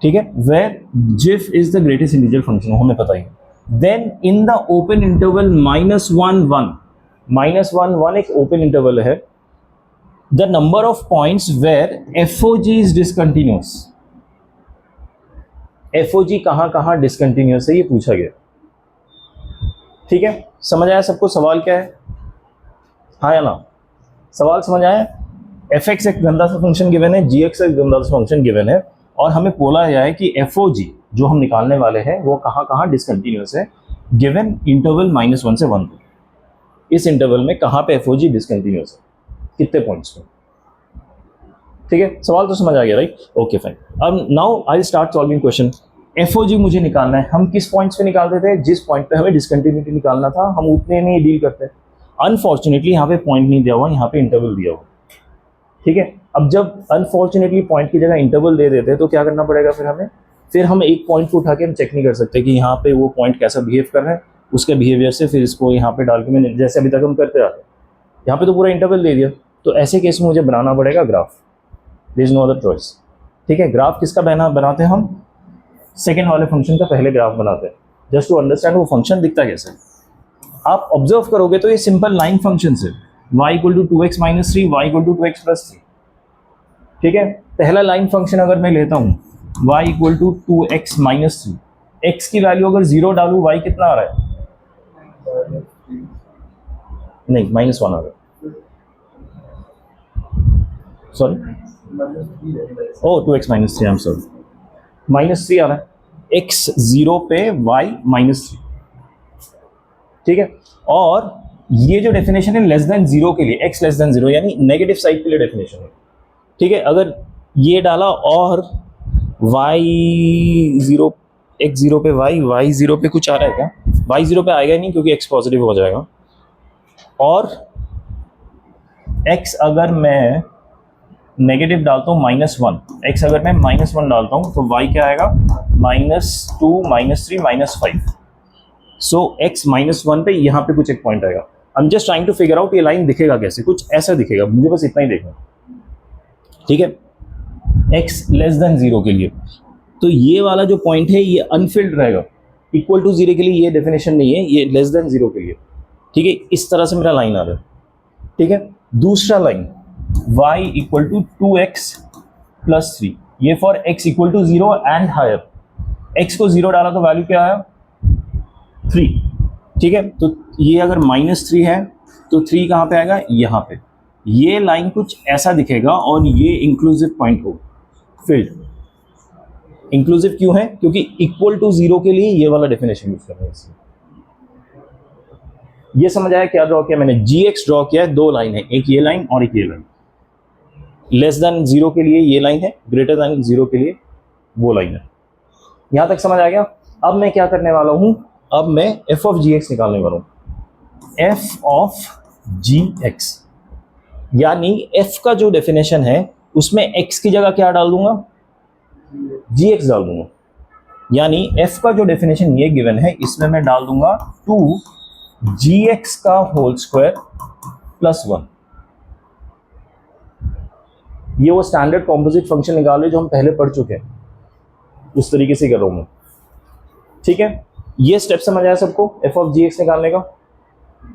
ठीक है, where GIF is the greatest integer function, हमें पता ही। Then in the open interval -1 1, -1 एक ओपन इंटरवल है, the number of points where FOG is discontinuous. FOG कहां कहां डिसकंटिन्यूस है ये पूछा गया। ठीक है, समझ आया सबको सवाल क्या है, हाँ या ना? सवाल समझ आया? fx एक गंदा सा फंक्शन गिवन है, gx एक गंदा सा फंक्शन गिवन है, और हमें बोला गया है कि FOG जो हम निकालने वाले हैं वो कहाँ कहाँ डिसकंटिन्यूस है, गिवन इंटरवल -1 से 1 तक। इस इंटरवल में कहाँ पे FOG डिसकंटिन्यूस है, कितने पॉइंट्स पे। ठीक है, सवाल तो समझ आ गया, राइट? Okay fine. अब now I start solving question. FOG मुझे निकालना है, हम किस पॉइंट्स पे निकालते थे, जिस पॉइंट पे हमें डिसकंटिन्यूटी निकालना था हम उतने में डील करते हैं। अनफॉर्चुनेटली यहाँ पे पॉइंट नहीं दिया हुआ, यहाँ पे इंटरवल दिया हुआ। ठीक है, अब जब अनफॉर्चुनेटली पॉइंट की जगह इंटरवल दे देते हैं तो क्या करना पड़ेगा फिर हमें, फिर हम एक पॉइंट को उठा के हम चेक नहीं कर सकते कि यहाँ पे वो पॉइंट कैसा बिहेव कर रहा है, उसके बिहेवियर से फिर इसको यहाँ पे डाल के मैंने जैसे अभी तक हम करते आते हैं, यहाँ पे तो पूरा इंटरवल दे दिया, तो ऐसे केस में मुझे बनाना पड़ेगा graph, there is no other choice. ठीक है, ग्राफ किसका बनाते हैं हम, सेकेंड वाले फंक्शन का पहले ग्राफ बनाते हैं, जस्ट टू अंडरस्टैंड वो फंक्शन दिखता कैसे। आप ऑब्जर्व करोगे तो ये सिंपल लाइन फंक्शन है, y equal to 2x minus 3, y equal to 2x plus 3। ठीक है, पहला लाइन फंक्शन अगर मैं लेता हूँ y equal to 2x minus 3, x की वैल्यू अगर 0 डालूँ y कितना आ रहा है, नहीं -1 आ रहा है, sorry, oh 2x minus 3, I am sorry, -3 आ रहा है, x 0 पे y -3। ठीक है, और ये जो डेफिनेशन है लेस देन 0 के लिए, x लेस देन 0 यानी नेगेटिव साइड के लिए डेफिनेशन है। ठीक है, अगर ये डाला और y0, x0 पे y0 पे कुछ आ रहा है क्या, y0 पे आएगा नहीं क्योंकि x पॉजिटिव हो जाएगा, और x अगर मैं नेगेटिव डालता हूँ -1, x अगर मैं -1 डालता हूँ तो y क्या आएगा, -2 -3 -5। सो x -1 पे यहाँ पे कुछ एक पॉइंट आएगा। I am just trying to figure out ये लाइन दिखेगा कैसे, कुछ ऐसा दिखेगा, मुझे बस इतना ही देखना। ठीक है, x लेस देन 0 के लिए, तो ये वाला जो पॉइंट है ये अनफिल्ड रहेगा, इक्वल टू 0 के लिए ये डेफिनेशन नहीं है, ये लेस देन 0 के लिए। ठीक है, इस तरह से मेरा लाइन आ रहा है। ठीक है, दूसरा line y equal to 2x plus 3, ये for x equal to 0 and higher, x को 0 डाला तो वैल्यू क्या आया, 3। ठीक है, तो ये अगर -3 है तो 3 कहाँ पे आएगा, यहाँ पे। ये लाइन कुछ ऐसा दिखेगा और ये इंक्लूसिव पॉइंट होगा, फिल्ड। इंक्लूसिव क्यों है, क्योंकि इक्वल टू 0 के लिए ये वाला डेफिनेशन यूज कर रहे हैं। ये समझ आया क्या ड्रॉ किया मैंने, gx ड्रॉ किया है, दो लाइन है, एक ये लाइन और एक ये लाइन। लेस देन 0 के लिए ये लाइन है, ग्रेटर देन 0 के लिए वो लाइन है। यहां तक समझ आ गया। अब मैं क्या करने वाला हूं, अब मैं f ऑफ gx निकालने वाला हूं। f ऑफ gx यानी f का जो डेफिनेशन है उसमें x की जगह क्या डाल दूंगा, gx डाल दूंगा। यानी f का जो डेफिनेशन ये गिवन है इसमें मैं डाल दूंगा 2gx का होल स्क्वायर प्लस 1। ये वो स्टैंडर्ड कॉम्पोजिट फंक्शन निकाले जो हम पहले पढ़ चुके हैं। उस तरीके से कर रहा हूँ मैं, ठीक है। ये स्टेप समझ आया सबको एफ ऑफ जी एक्स निकालने का।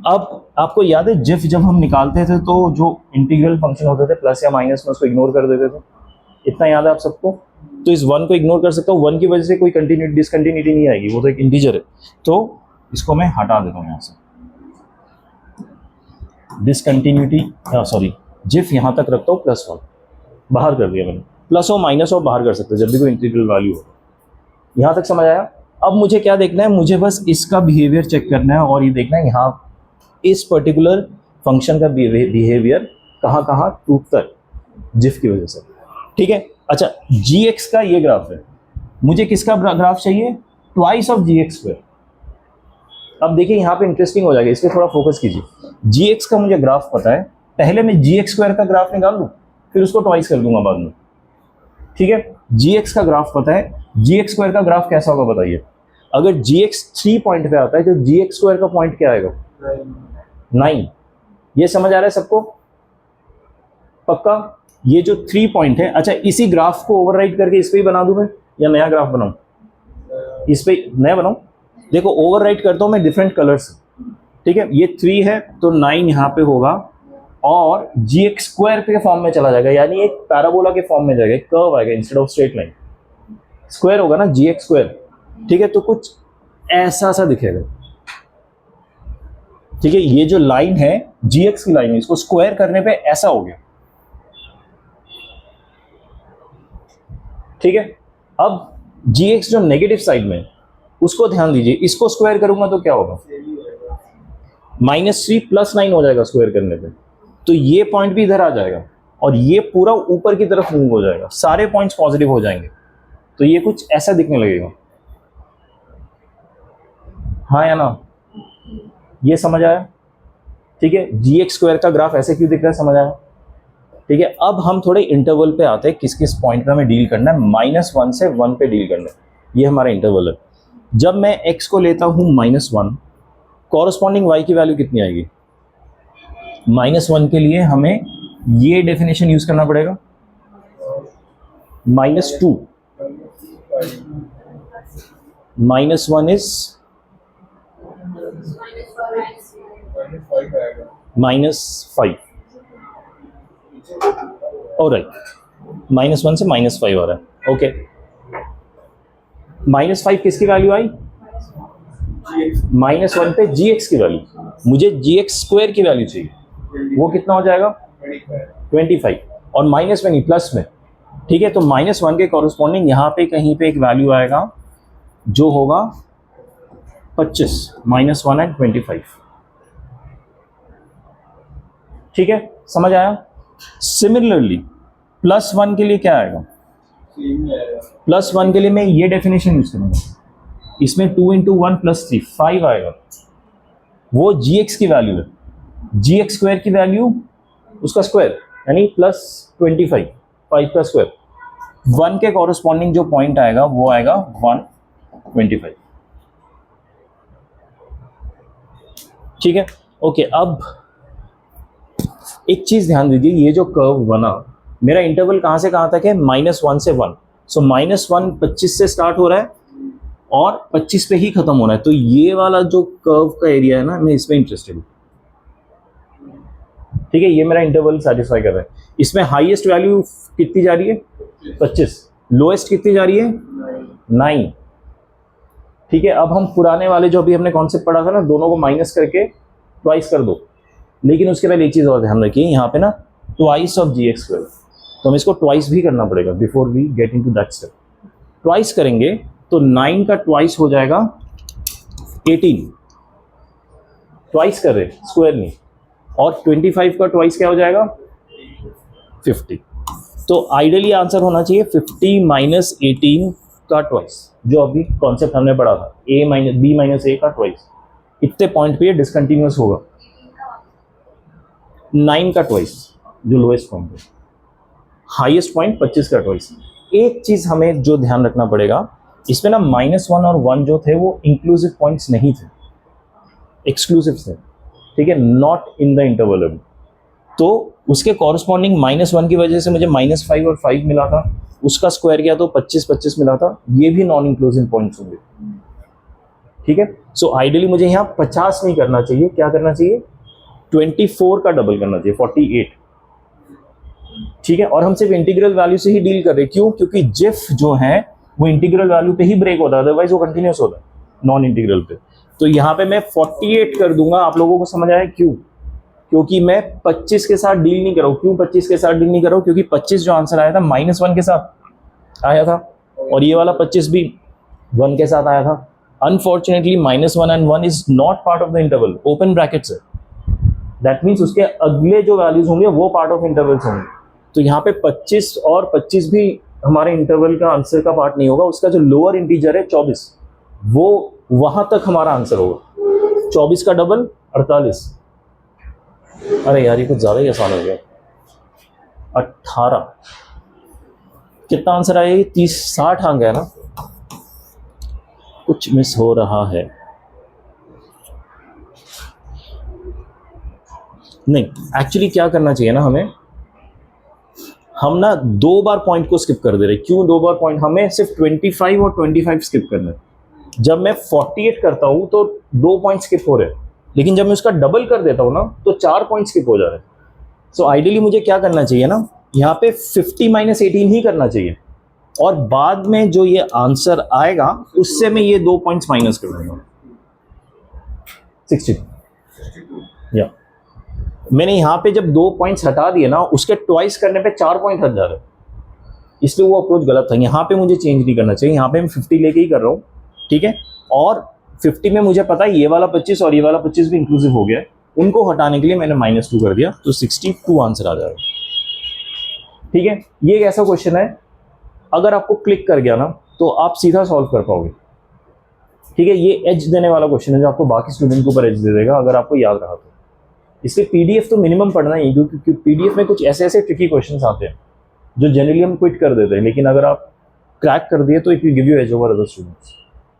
अब आपको याद है जिफ जब हम निकालते थे तो जो इंटीग्रल फंक्शन होते थे प्लस या माइनस में, उसको इग्नोर कर देते थे, इतना याद है आप सबको। तो इस वन को इग्नोर कर सकता हूँ, वन की वजह से कोई कंटिन्यूटी डिसकंटिन्यूटी नहीं आएगी, वो तो एक इंटीजर है। तो इसको मैं हटा देता हूँ यहाँ से, डिसकंटिन्यूटी सॉरी जिफ यहाँ तक रखता हूँ, +1 बाहर कर दिया मैंने, प्लस और माइनस और बाहर कर सकते हैं जब भी कोई इंटीग्रल वैल्यू हो। यहाँ तक समझ आया। अब मुझे क्या देखना है, मुझे बस इसका बिहेवियर चेक करना है और ये देखना है यहाँ इस पर्टिकुलर फंक्शन का बिहेवियर कहाँ कहाँ टूटता है जिफ की वजह से, ठीक है। अच्छा जी एक्स का ये ग्राफ है, मुझे किसका ग्राफ चाहिए, twice of ji x square. अब देखिए यहाँ पे इंटरेस्टिंग हो जाएगा, इस पर थोड़ा फोकस कीजिए। जी एक्स का मुझे ग्राफ पता है, पहले मैं जी एक्स स्क्वायर का ग्राफ निकाल लूँ, फिर उसको ट्वाइस कर दूंगा बाद में, ठीक है। जी एक्स का ग्राफ पता है, जी एक्स स्क्वायर का ग्राफ कैसा होगा बताइए। अगर जी एक्स 3 पॉइंट पे आता है तो जी एक्स स्क्वायर का पॉइंट क्या आएगा, 9। ये समझ आ रहा है सबको पक्का। ये जो 3 पॉइंट है, अच्छा इसी ग्राफ को ओवरराइट करके इस पे ही बना दूं मैं, या नया ग्राफ बनाऊं, इस पे नया बनाऊं। देखो ओवरराइट करता हूं मैं डिफरेंट कलर्स, ठीक है। ये 3 है तो 9 यहाँ पे होगा और जी एक्स स्क्वायर के फॉर्म में चला जाएगा, यानी एक पैराबोला के फॉर्म में जाएगा, एक कर्व आएगा instead of straight line, square होगा ना जी एक्स स्क्वायर, ठीक है। तो कुछ ऐसा सा दिखेगा, ठीक है। ये जो लाइन है जी एक्स की लाइन है, इसको स्क्वायर करने पे ऐसा हो गया, ठीक है। अब जी एक्स जो नेगेटिव साइड में उसको ध्यान दीजिए, इसको स्क्वायर करूंगा तो क्या होगा, -3 + 9 हो जाएगा स्क्वायर करने पे, तो ये पॉइंट भी इधर आ जाएगा और ये पूरा ऊपर की तरफ मूव हो जाएगा, सारे पॉइंट्स पॉजिटिव हो जाएंगे, तो ये कुछ ऐसा दिखने लगेगा, हाँ या ना, ये समझ आया, ठीक है। जी एक्स स्क्वायर का ग्राफ ऐसे क्यों दिख रहा है, समझ आया, ठीक है। अब हम थोड़े इंटरवल पे आते हैं, किस किस पॉइंट पे हमें डील करना है, -1 से 1 पे डील करना है, ये हमारा इंटरवल है। जब मैं x को लेता हूँ -1, कॉरस्पॉन्डिंग y की वैल्यू कितनी आएगी, -1 के लिए हमें ये डेफिनेशन यूज करना पड़ेगा, -2 -1 इज -5, ऑलराइट, -1 से -5 आ रहा है, ओके। -5 किसकी वैल्यू आई, -1 पे जी एक्स की वैल्यू, मुझे जी एक्स स्क्वायर की वैल्यू चाहिए, वो कितना हो जाएगा 25, और माइनस में नहीं प्लस में, ठीक है। तो -1 के कॉरस्पॉन्डिंग यहाँ पे कहीं पे एक वैल्यू आएगा जो होगा 25, -1 एंड 25, ठीक है, समझ आया। सिमिलरली +1 के लिए क्या आएगा, +1 के लिए मैं ये डेफिनेशन यूज करूंगा, इसमें 2 × 1 + 3 5 आएगा, वो जी एक्स की वैल्यू है, जी एक्स स्क्वायर की वैल्यू उसका स्क्वायर यानी +25, 5 का स्क्वायर, 1 के कॉरस्पॉन्डिंग जो पॉइंट आएगा वो आएगा 125, ठीक है, ओके। अब एक चीज ध्यान दीजिए, ये जो कर्व बना, मेरा इंटरवल कहां से कहां तक है, -1 से 1, सो -1 25 से स्टार्ट हो रहा है और 25 पे ही खत्म होना है, तो ये वाला जो कर्व का एरिया है ना, मैं इसमें इंटरेस्टेड हूँ, ठीक है। ये मेरा इंटरवल सेटिस्फाई कर रहा है, इसमें हाईएस्ट वैल्यू कितनी जा रही है 25, लोएस्ट कितनी जा रही है 9, ठीक है। अब हम पुराने वाले जो अभी हमने कॉन्सेप्ट पढ़ा था ना, दोनों को माइनस करके ट्वाइस कर दो, लेकिन उसके पहले एक चीज़ और ध्यान रखिए, यहाँ पे ना twice of ji x square, तो हमें इसको ट्वाइस भी करना पड़ेगा before we get into that step. Twice करेंगे तो 9 का ट्वाइस हो जाएगा 18, ट्वाइस कर रहे स्क्वायर नहीं, और 25 का ट्वाइस क्या हो जाएगा 50, तो आइडियली आंसर होना चाहिए 50 - 18 का ट्वाइस, जो अभी कॉन्सेप्ट हमने पढ़ा था, b - a का ट्वाइस, इतने पॉइंट पे ये डिसकंटिन्यूअस होगा, 9 का ट्वाइस जो लोएस्ट पॉइंट है, हाईएस्ट पॉइंट 25 का ट्वाइस। एक चीज हमें जो ध्यान रखना पड़ेगा, इसमें ना -1 और 1 जो थे वो इंक्लूसिव पॉइंट्स नहीं थे, एक्सक्लूसिव थे, ठीक है, नॉट इन द इंटरवल अभी, तो उसके कॉरस्पॉन्डिंग -1 की वजह से मुझे -5 और 5 मिला था, उसका स्क्वायर किया तो 25 मिला था। ये भी नॉन इंक्लूसिव पॉइंट्स होंगे, ठीक है। सो आइडियली मुझे यहाँ 50 नहीं करना चाहिए, क्या करना चाहिए, 24 का डबल करना चाहिए, 48, ठीक है। और हम सिर्फ इंटीग्रल वैल्यू से ही डील कर रहे हैं, क्यों, क्योंकि जिफ जो है वो इंटीग्रल वैल्यू पे ही ब्रेक होता है, अदरवाइज वो कंटिन्यूस होता है नॉन इंटीग्रल पे। तो यहाँ पे मैं 48 कर दूंगा। आप लोगों को समझ आया क्यों, क्योंकि मैं 25 के साथ डील नहीं कर रहा हूँ। क्यों 25 के साथ डील नहीं कर रहा हूँ, क्योंकि 25 जो आंसर आया था -1 के साथ आया था, और ये वाला 25 भी 1 के साथ आया था। Unfortunately -1 and 1 is not part of the interval, open brackets है, दैट मीन्स उसके अगले जो वैल्यूज होंगे वो पार्ट ऑफ इंटरवल्स होंगे। तो यहाँ पे 25 और 25 भी हमारे इंटरवल का आंसर का पार्ट नहीं होगा। उसका जो लोअर इंटीजर है 24, वो वहां तक हमारा आंसर होगा। 24 का डबल 48, अरे यार ये कुछ ज़्यादा ही आसान हो गया। 18, कितना आंसर आया ये, 30, 60 आ गया ना, कुछ मिस हो रहा है। नहीं, एक्चुअली क्या करना चाहिए ना, हम ना 2 बार पॉइंट को स्किप कर दे रहे। क्यों 2 बार पॉइंट, हमें सिर्फ 25 और 25 स्किप करना है। जब मैं 48 करता हूं तो 2 पॉइंट स्किप हो रहे हैं, लेकिन जब मैं उसका डबल कर देता हूं ना तो 4 पॉइंट स्किप हो जा रहे हैं। सो आइडियली मुझे क्या करना चाहिए ना, यहाँ पे 50 - 18 ही करना चाहिए, और बाद में जो ये आंसर आएगा उससे मैं ये 2 पॉइंट्स माइनस कर दूंगा। 62, या मैंने यहाँ पे जब 2 पॉइंट्स हटा दिए ना, उसके ट्वाइस करने पे 4 पॉइंट हट जा रहे हैं, इसलिए वो अप्रोच गलत था। यहाँ पे मुझे चेंज नहीं करना चाहिए, यहाँ पे मैं 50 लेके ही कर रहा हूँ, ठीक है। और 50 में मुझे पता है ये वाला 25 और ये वाला 25 भी इंक्लूसिव हो गया है, उनको हटाने के लिए मैंने -2 कर दिया, तो 62 आंसर आ जाएगा, ठीक है। ये एक ऐसा क्वेश्चन है, अगर आपको क्लिक कर गया ना तो आप सीधा सॉल्व कर पाओगे, ठीक है। ये एज देने वाला क्वेश्चन है जो आपको बाकी स्टूडेंट के ऊपर एज दे देगा, अगर आपको याद रहा तो। इसलिए पीडीएफ तो मिनिमम पढ़ना ही, क्योंकि पीडीएफ में कुछ ऐसे ऐसे ट्रिकी क्वेश्चंस आते हैं जो जनरली हम क्विट कर देते हैं, लेकिन अगर आप क्रैक कर दिए तो it will give you edge over other students.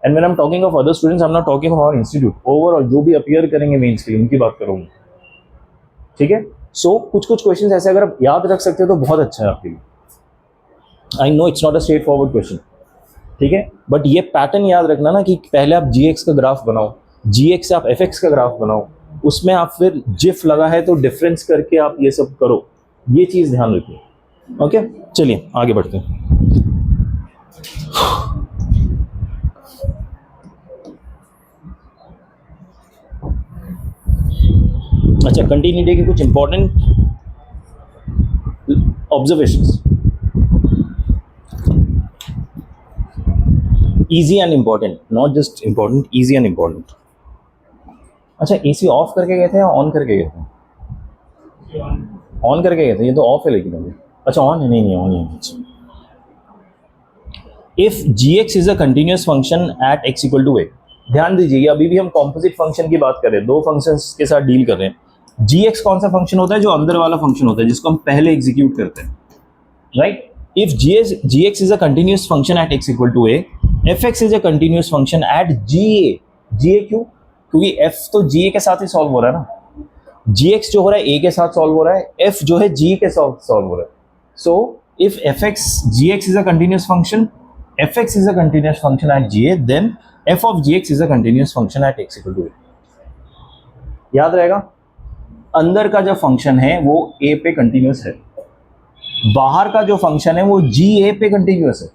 And when I am talking of other students, I am not talking of our institute, overall जो भी अपीयर करेंगे मेंस के लिए उनकी बात करूँगा, ठीक है। सो कुछ क्वेश्चंस ऐसे अगर आप याद रख सकते हो तो बहुत अच्छा है आपके लिए। I know it's not a straight forward question, ठीक है, बट ये पैटर्न याद रखना ना कि पहले आप जीएक्स का ग्राफ बनाओ, जीएक्स से आप एफएक्स का ग्राफ बनाओ, उसमें आप फिर जिफ लगा है तो डिफरेंस करके आप ये सब करो, ये चीज़ ध्यान रखिए, ओके। चलिए आगे बढ़ते हैं। अच्छा, कंटिन्यूटी के कुछ important observations, easy and important, not just important, easy and important. अच्छा, एसी ऑफ करके गए थे या ऑन करके गए थे? ऑन करके गए थे, ये तो ऑफ है लेकिन अभी। अच्छा ऑन है, नहीं ऑन है। अच्छा, if gx is a continuous function at x equal to a, ध्यान दीजिए अभी भी हम कॉम्पोजिट फंक्शन की बात कर रहे हैं, 2 फंक्शंस के साथ डील कर रहे हैं। gx कौन सा फंक्शन होता है, जो अंदर वाला फंक्शन होता है जिसको हम पहले एग्जीक्यूट करते हैं, right. If gx is a continuous function at x equal to a, fx is a continuous function at ga क्यों, क्योंकि f तो ga के साथ ही सॉल्व हो रहा है ना, gx जो हो रहा है a के साथ सॉल्व हो रहा है, f जो है g के साथ सॉल्व हो रहा है। So if fx gx is a continuous function, fx is a continuous function at ga, then f of gx is a continuous function at x equal to a. याद रहेगा, अंदर का जो फंक्शन है वो a पे कंटिन्यूस है, बाहर का जो फंक्शन है वो ga पे कंटिन्यूस है,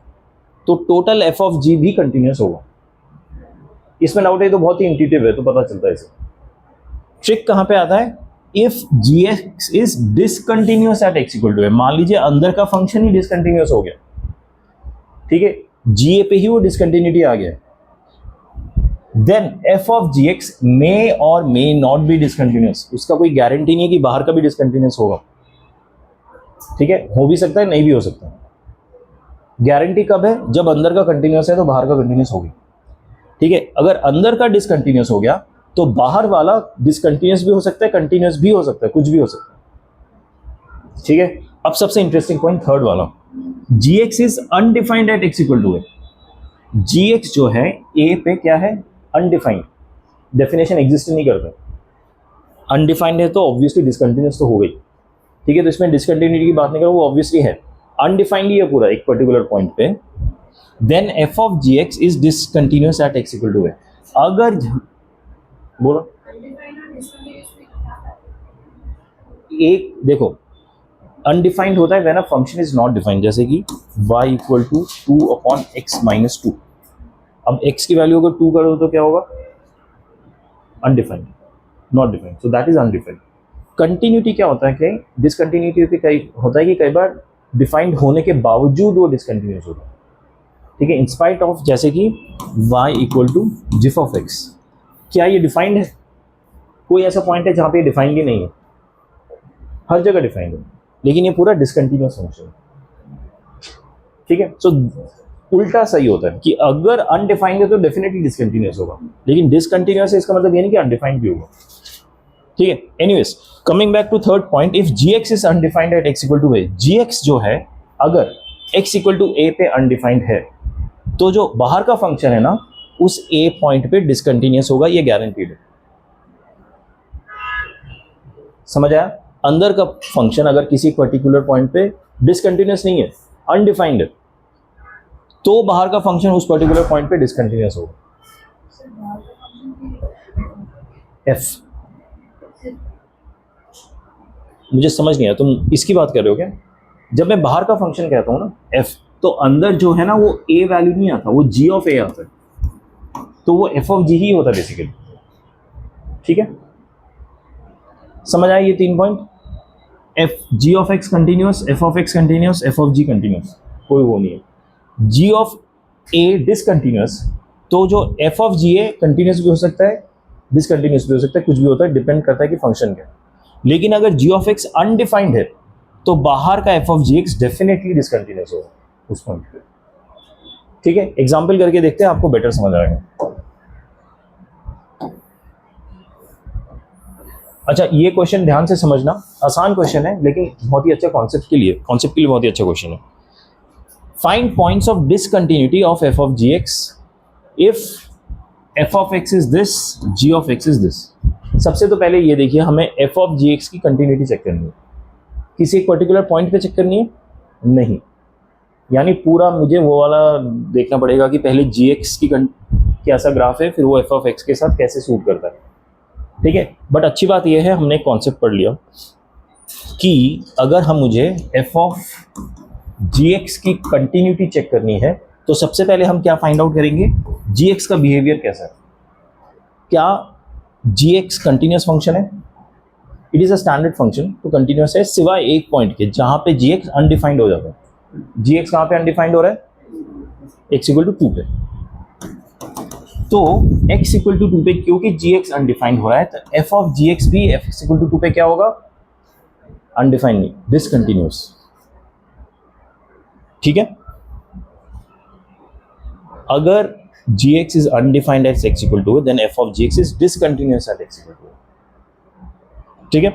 तो टोटल f of g भी कंटिन्यूस होगा। इसमें डाउट है तो बहुत ही इंट्यूटिव है, तो पता चलता है इसे। ट्रिक कहां पे आता है, if gx is discontinuous at x equal to a, मान लीजिए अंदर का फंक्शन ही डिसकंटिन्यूस हो गया, ठीक है, GA पे ही वो डिसकंटिन्यूटी आ गया, then f of gx may और may not be discontinuous, उसका कोई गारंटी नहीं है कि बाहर का भी डिसकंटिन्यूस होगा, ठीक है, हो भी सकता है नहीं भी हो सकता है। गारंटी कब है, जब अंदर का कंटिन्यूस है तो बाहर का कंटिन्यूस हो गया, ठीक है। अगर अंदर का डिसकंटिन्यूस हो गया तो बाहर वाला डिसकंटिन्यूस भी हो सकता है, कंटिन्यूस भी हो सकता है, कुछ भी हो सकता है, ठीक है। अब सबसे इंटरेस्टिंग पॉइंट थर्ड वाला, gx is undefined at x equal to a, gx जो है a पे क्या है, अनडिफाइंड, डेफिनेशन एग्जिस्ट नहीं करता, अनडिफाइंड है तो ऑब्वियसली डिसकंटिन्यूस तो हो गई, ठीक है, तो इसमें डिसकंटिन्यूटी की बात नहीं करो, वो ऑब्वियसली है, अनडिफाइंड ही है पूरा एक पर्टिकुलर पॉइंट पे, then F of ji x is discontinuous at x equal to A. अगर बोलो अनडिफाइंड और डिसकंटिन्यूअस में क्या फर्क है? एक देखो, अनडिफाइंड होता है when a function is not defined, जैसे कि y equal to 2/x minus 2। अब x की वैल्यू अगर 2 करो तो क्या होगा, undefined, not defined, so that is undefined. Continuity क्या होता है कि डिसकंटिन्यूटी कई होता है कि कई बार डिफाइंड होने के बावजूद वो डिसकंटिन्यूअस होता है, ठीक है, इन स्पाइट ऑफ, जैसे कि y equal to g f of x, क्या ये डिफाइंड है? कोई ऐसा पॉइंट है जहाँ पे डिफाइंड ही नहीं है? हर जगह डिफाइंड है, लेकिन ये पूरा डिसकंटिन्यूअस फंक्शन है, ठीक है। सो उल्टा सही होता है कि अगर अनडिफाइंड है तो डेफिनेटली डिसकंटिन्यूअस होगा, लेकिन डिसकंटिन्यूअस है इसका मतलब ये नहीं कि अनडिफाइंड भी होगा, ठीक है। Anyways, coming back to third point, if g x is undefined at x equal to a, g x जो है अगर एक्स इक्वल टू ए पे अनडिफाइंड है, तो जो बाहर का फंक्शन है ना उस ए पॉइंट पे डिसकंटिन्यूअस होगा, ये गारंटीड है। समझ आया? अंदर का फंक्शन अगर किसी पर्टिकुलर पॉइंट पे डिसकंटिन्यूअस नहीं है, अनडिफाइंड है, तो बाहर का फंक्शन उस पर्टिकुलर पॉइंट पे डिसकंटिन्यूअस होगा। सर बाहर का फंक्शन की एफ, मुझे समझ नहीं आया, तुम इसकी बात कर रहे हो क्या? जब मैं बाहर का फंक्शन कहता हूं ना एफ, तो अंदर जो है ना वो ए वैल्यू नहीं आता, वो जी ऑफ ए आता है, तो वो एफ ऑफ जी ही होता है बेसिकली, ठीक है। समझ आया ये 3 point? F g of x continuous, f of x continuous, f of g continuous, कोई वो नहीं है। जी ऑफ ए डिसकंटिन्यूअस, तो जो f of g a continuous भी हो सकता है, डिसकंटिन्यूअस भी हो सकता है, कुछ भी होता है, डिपेंड करता है कि फंक्शन क्या है। लेकिन अगर जी ऑफ एक्स अनडिफाइंड है तो बाहर का f of ji x definitely discontinuous होगा उस पॉइंट पे, ठीक है। एग्जाम्पल करके देखते हैं, आपको बेटर समझ आएगा। अच्छा, ये क्वेश्चन ध्यान से समझना, आसान क्वेश्चन है लेकिन बहुत ही अच्छा कॉन्सेप्ट के लिए बहुत ही अच्छा क्वेश्चन है। Find points of discontinuity of F of ji x if f of x is this, g of x is this. सबसे तो पहले ये देखिए, हमें एफ ऑफ जी एक्स की कंटिन्यूटी चेक करनी है, किसी एक पर्टिकुलर पॉइंट पे चेक करनी है नहीं, यानी पूरा मुझे वो वाला देखना पड़ेगा कि पहले जी एक्स की कैसा ग्राफ है, फिर वो एफ ऑफ एक्स के साथ कैसे सूट करता है, ठीक है। बट अच्छी बात यह है हमने कॉन्सेप्ट पढ़ लिया कि अगर हम मुझे एफ ऑफ जी एक्स की कंटिन्यूटी चेक करनी है तो सबसे पहले हम क्या फाइंड आउट करेंगे, जी एक्स का बिहेवियर कैसा है, क्या जी एक्स कंटिन्यूस फंक्शन है। It is a standard function, तो कंटिन्यूस है सिवाय एक पॉइंट के जहाँ पे जी एक्स अनडिफाइंड हो जाता है। जी एक्स कहाँ पे अनडिफाइंड हो रहा है, एक्स इक्वल टू 2 पे, तो x इक्वल टू 2 पे क्योंकि gx अनडिफाइंड हो रहा है, तो f ऑफ gx भी f इक्वल टू 2 पे क्या होगा, अनडिफाइंड नहीं, डिसकंटिन्यूअस, ठीक है। अगर gx is undefined at x equal to, then f of gx is discontinuous at x equal to, ठीक है।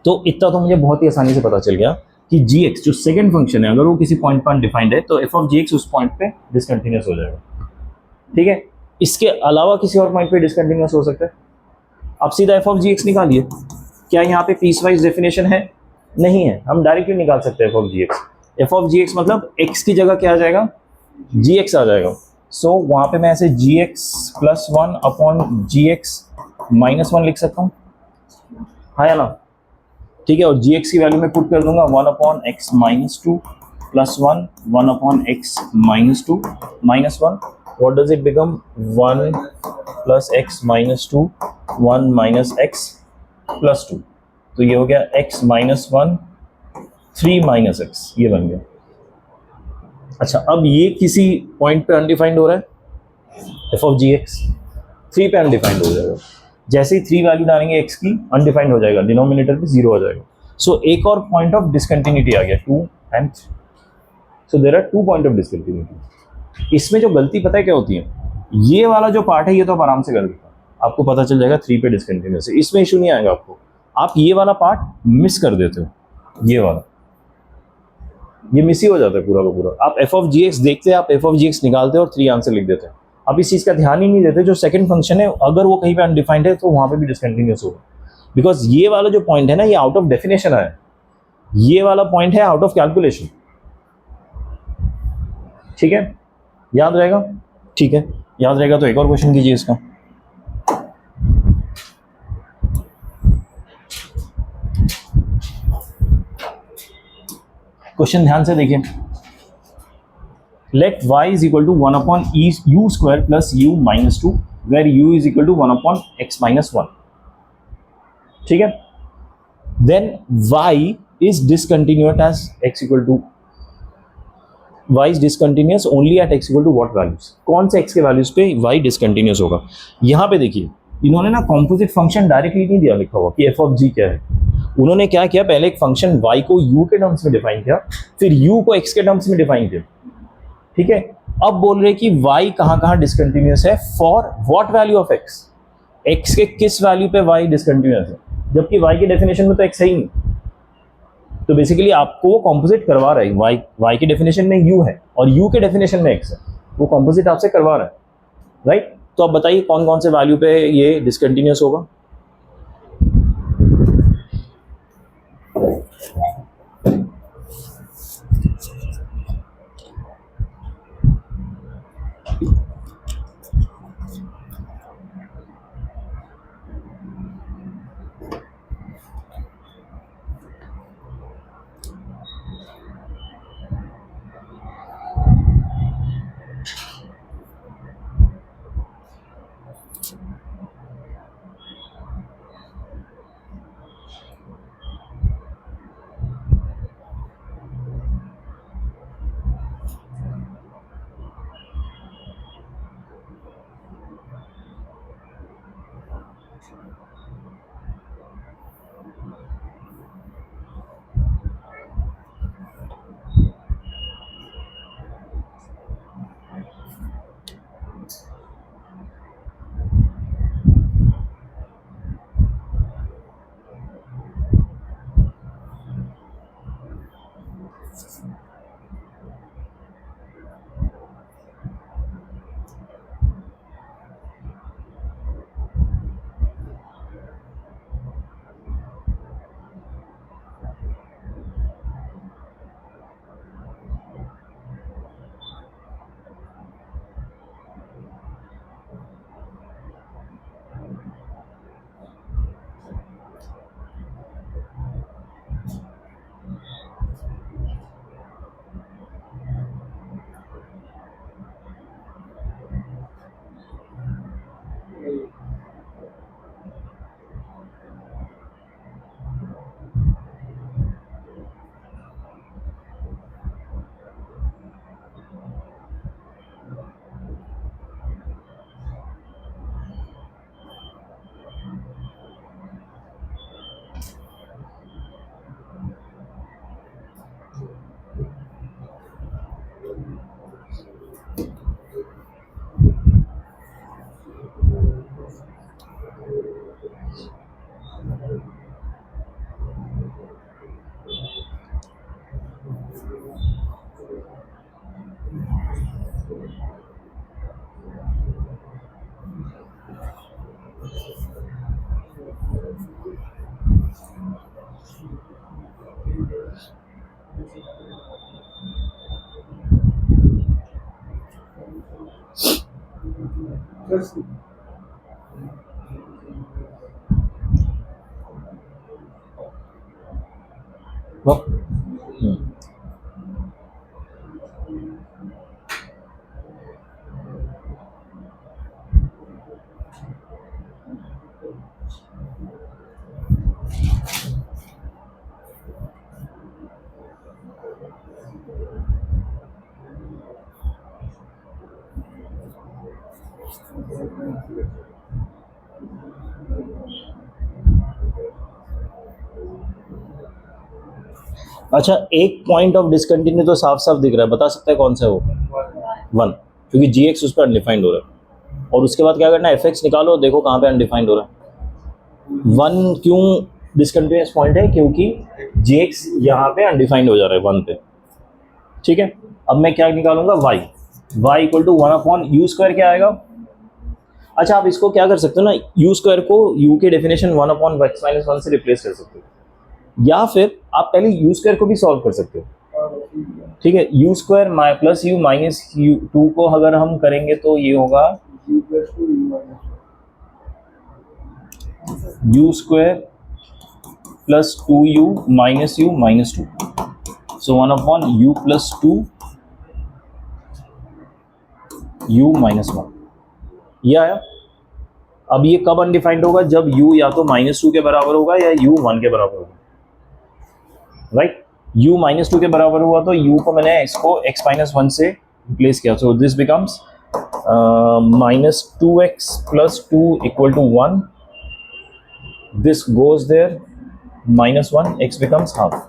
तो इतना तो मुझे बहुत ही आसानी से पता चल गया कि gx जो सेकंड फंक्शन है, अगर वो किसी पॉइंट पर अनडिफाइंड है तो f ऑफ gx उस पॉइंट पे डिसकंटिन्यूअस हो जाएगा, ठीक है। इसके अलावा किसी और पॉइंट पे डिसकंटिन्यूअस हो सकता है। अब सीधा एफ ऑफ जी एक्स निकालिए, क्या यहाँ पे पीस वाइज डेफिनेशन है, नहीं है, हम डायरेक्टली निकाल सकते हैं f of ji x. F of ji x मतलब एक्स की जगह क्या आ जाएगा, जी एक्स आ जाएगा। सो वहाँ पे मैं ऐसे जी एक्स प्लस 1 अपॉन जी एक्स माइनस 1 लिख सकता हूँ, हाँ या ना, ठीक है। और जी एक्स की वैल्यू में पुट कर दूंगा 1 upon x minus 2 plus 1, 1 upon x minus 2 minus 1, what does it become, 1 plus x minus 2, 1 minus x plus 2, तो ये हो गया x minus 1, 3 minus x, ये बन गया। अच्छा, अब ये किसी पॉइंट पे अनडिफाइंड हो रहा है, f of gx 3 पे अनडिफाइंड हो जाएगा, जैसे ही 3 वैल्यू डालेंगे x की अनडिफाइंड हो जाएगा, डिनोमिनेटर पे 0 हो जाएगा। सो एक और पॉइंट ऑफ डिसकंटिन्यूटी आ गया, 2 and 3, so there are 2 point of discontinuity. इसमें जो गलती पता है क्या होती है, ये वाला जो पार्ट है ये तो आप आराम से कर देते, आपको पता चल जाएगा 3 पे डिसकंटिन्यूअस है, इसमें इशू नहीं आएगा आपको। आप ये वाला पार्ट मिस कर देते हो, ये वाला ये मिस ही हो जाता है पूरा का पूरा। आप एफ ऑफ जी एक्स देखते हैं, आप एफ ऑफ जी एक्स निकालते हैं और 3 आंसर लिख देते हैं। आप इस चीज़ का ध्यान ही नहीं देते, जो सेकंड फंक्शन है अगर वो कहीं पे अनडिफाइंड है तो वहाँ पे भी डिसकंटिन्यूअस होगा, बिकॉज ये वाला जो पॉइंट है ना, ये आउट ऑफ डेफिनेशन है, ये वाला पॉइंट है आउट ऑफ कैलकुलेशन, ठीक है, याद रहेगा, ठीक है, याद रहेगा तो एक और क्वेश्चन कीजिए इसका। क्वेश्चन ध्यान से देखिए, let y is equal to 1 upon u स्क्वायर plus u minus 2 where u is equal to 1 upon x minus 1, ठीक है, then y is discontinuous as x equal to y is discontinuous only at x equal to what values, कौन से x के values पे y discontinuous होगा। यहाँ पे देखिए इन्होंने ना कॉम्पोजिट फंक्शन डायरेक्टली नहीं दिया लिखा हुआ कि f ऑफ g क्या है, उन्होंने क्या किया, पहले एक फंक्शन y को u के टर्म्स में डिफाइन किया, फिर u को x के टर्म्स में डिफाइन किया, ठीक है। अब बोल रहे कि y कहाँ कहाँ डिसकंटिन्यूअस है, for what value of x, x के किस वैल्यू पे y डिसकंटिन्यूअस है, जबकि y की डेफिनेशन में तो x है ही नहीं। तो बेसिकली आपको वो कॉम्पोजिट करवा रहा है, y की डेफिनेशन में u है और u के डेफिनेशन में x है, वो कॉम्पोजिट आपसे करवा रहा है, राइट। तो अब बताइए कौन कौन से वैल्यू पे ये डिसकंटिन्यूअस होगा। अच्छा, एक पॉइंट ऑफ डिसकंटिन्यू तो साफ साफ दिख रहा है, बता सकता है कौन सा है वो? 1, क्योंकि जी एक्स उस पर अनडिफाइंड हो रहा है। और उसके बाद क्या करना है, एफ एक्स निकालो, देखो कहाँ पे अनडिफाइंड हो रहा है। 1 क्यों डिसकंटिन्यूअस पॉइंट है, क्योंकि जी एक्स यहाँ पे अनडिफाइंड हो जा रहा है 1 पे, ठीक है। अब मैं क्या निकालूंगा, y equal to 1 upon u square क्या आएगा। अच्छा, आप इसको क्या कर सकते हो ना, यू स्क्वायर को यू के डेफिनेशन 1 अपॉन x माइनस 1 से रिप्लेस कर सकते हो, या फिर आप पहले यू स्क्वायर को भी सॉल्व कर सकते हो, ठीक है। You square plus you minus you 2 को अगर हम करेंगे तो ये होगा you square plus 2u minus you minus 2, so 1/u plus 2 u minus 1, ये आया। अब ये कब अनडिफाइंड होगा, जब u या तो -2 के बराबर होगा या u 1 के बराबर होगा, राइट। u -2 के बराबर हुआ तो u को मैंने इसको x - 1 से रिप्लेस किया, so this becomes -2x + 2 = 1, this goes there -1, x becomes half,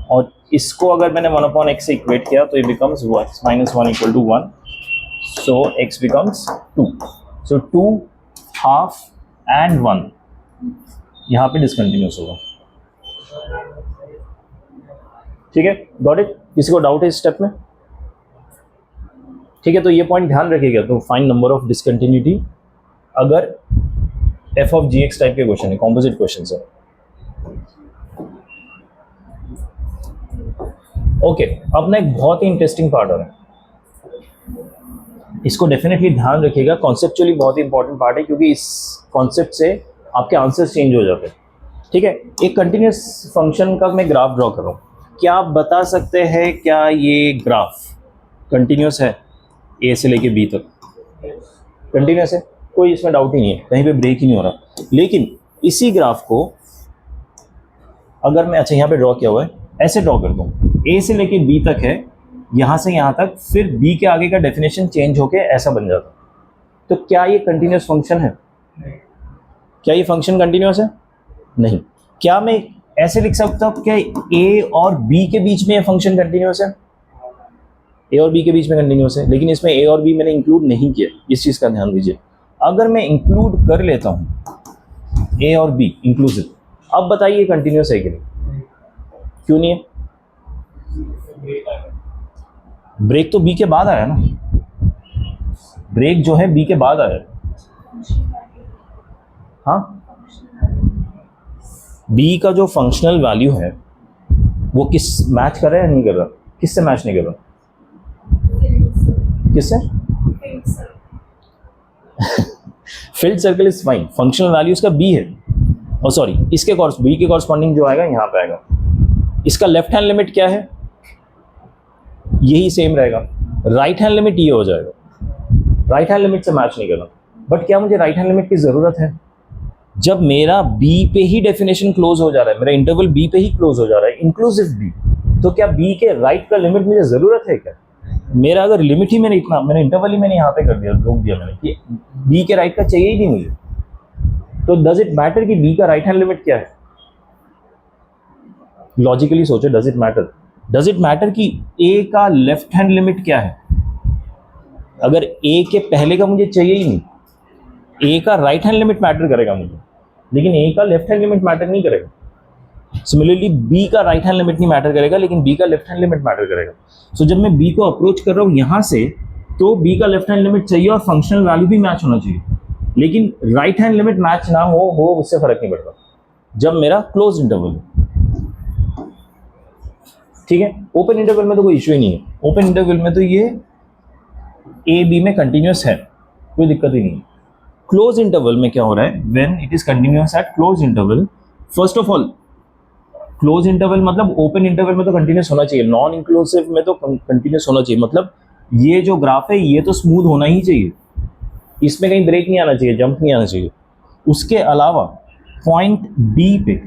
और इसको अगर मैंने 1/x से इक्वेट किया तो ये becomes x - 1 = 1, so x becomes 2, so 2 half and 1 यहाँ पे डिसकंटिन्यूस होगा, ठीक है। Got it? किसी को डाउट है इस स्टेप में? ठीक है, तो ये पॉइंट ध्यान रखिएगा। तो फाइंड नंबर ऑफ डिसकंटिन्यूटी अगर f ऑफ gx टाइप के क्वेश्चन है, कॉम्पोजिट क्वेश्चन है। ओके, अब ना एक बहुत ही इंटरेस्टिंग पार्ट आ रहा है, इसको डेफिनेटली ध्यान रखिएगा। कॉन्सेप्चुअली बहुत ही इंपॉर्टेंट पार्ट है, क्योंकि इस कॉन्सेप्ट से आपके आंसर्स चेंज हो जाते हैं, ठीक है। एक कंटिन्यूस फंक्शन का मैं ग्राफ ड्रॉ कर रहा हूँ, क्या आप बता सकते हैं क्या ये ग्राफ कंटिन्यूस है? ए से लेके बी तक कंटिन्यूस है, कोई इसमें डाउट ही नहीं है, कहीं पे ब्रेक ही नहीं हो रहा। लेकिन इसी ग्राफ को अगर मैं, अच्छा यहाँ पे ड्रॉ किया हुआ है, ऐसे ड्रॉ कर दूँ, ए से लेके बी तक है, यहाँ से यहाँ तक, फिर b के आगे का डेफिनेशन चेंज होके ऐसा बन जाता, तो क्या ये कंटिन्यूस फंक्शन है? क्या ये फंक्शन कंटिन्यूस है? नहीं। क्या मैं ऐसे लिख सकता हूँ क्या a और b के बीच में ये फंक्शन कंटिन्यूस है? a और b के बीच में कंटिन्यूस है, लेकिन इसमें a और b मैंने इंक्लूड नहीं किया, इस चीज़ का ध्यान दीजिए। अगर मैं इंक्लूड कर लेता हूँ a और b इंक्लूसिव, अब बताइए कंटिन्यूस है कि नहीं? क्यों नहीं है? ब्रेक तो बी के बाद आया ना, ब्रेक जो है बी के बाद आया। हाँ, बी का जो फंक्शनल वैल्यू है वो किस मैच कर रहा है या नहीं कर रहा? किससे मैच नहीं कर रहा? किससे? Field circle is fine, functional value इसका बी है, और सॉरी इसके बी के कॉरस्पॉन्डिंग जो आएगा यहाँ पे आएगा। इसका लेफ्ट हैंड लिमिट क्या है? यही सेम रहेगा। राइट हैंड लिमिट ये हो जाएगा, राइट हैंड लिमिट से मैच नहीं करना। बट क्या मुझे राइट हैंड लिमिट की ज़रूरत है? जब मेरा बी पे ही डेफिनेशन क्लोज हो जा रहा है, मेरा इंटरवल बी पे ही क्लोज हो जा रहा है, इंक्लूसिव बी, तो क्या बी के राइट का लिमिट मुझे ज़रूरत है क्या? मेरा अगर लिमिट ही मैंने इतना, मैंने इंटरवल ही मैंने यहाँ पे कर दिया, रोक दिया मैंने कि बी के राइट का चाहिए ही नहीं मुझे, तो डज इट मैटर कि बी का राइट हैंड लिमिट क्या है? लॉजिकली सोचो, does it matter? Does it matter कि ए का लेफ्ट हैंड लिमिट क्या है? अगर ए के पहले का मुझे चाहिए ही नहीं, ए का राइट हैंड लिमिट मैटर करेगा मुझे, लेकिन ए का लेफ्ट हैंड लिमिट मैटर नहीं करेगा। सिमिलरली बी का राइट हैंड लिमिट नहीं मैटर करेगा, लेकिन बी का लेफ्ट हैंड लिमिट मैटर करेगा। सो जब मैं बी को अप्रोच कर रहा हूँ यहाँ से, तो बी का लेफ्ट हैंड लिमिट चाहिए और फंक्शनल वैल्यू भी मैच होना चाहिए, लेकिन राइट हैंड लिमिट मैच ना हो उससे फर्क नहीं पड़ता जब मेरा क्लोज इंटरवल है, ठीक है। ओपन इंटरवल में तो कोई इशू ही नहीं है, ओपन इंटरवल में तो ये ए बी में कंटिन्यूस है, कोई दिक्कत ही नहीं है। क्लोज इंटरवल में क्या हो रहा है? When it is continuous at close interval, first of all close interval मतलब ओपन इंटरवल में तो कंटिन्यूस होना चाहिए, नॉन इंक्लूसिव में तो कंटिन्यूस होना चाहिए। मतलब ये जो ग्राफ है ये तो स्मूथ होना ही चाहिए, इसमें कहीं ब्रेक नहीं आना चाहिए, जंप नहीं आना चाहिए। उसके अलावा पॉइंट बी पे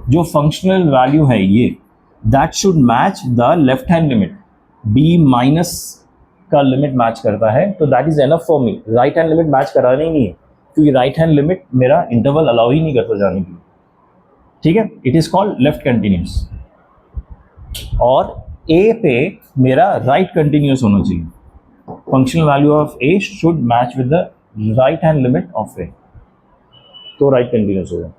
जो फंक्शनल वैल्यू है ये, that should match the left hand limit, b minus का लिमिट मैच करता है, तो that is enough for me. Right hand limit match कराना ही नहीं है, क्योंकि राइट हैंड लिमिट मेरा इंटरवल अलाउ ही नहीं करता जाने की, ठीक है। It is called left continuous, और ए पे मेरा राइट कंटिन्यूस होना चाहिए। Functional value of a should match with the right hand limit of ए, तो राइट कंटिन्यूस होगा,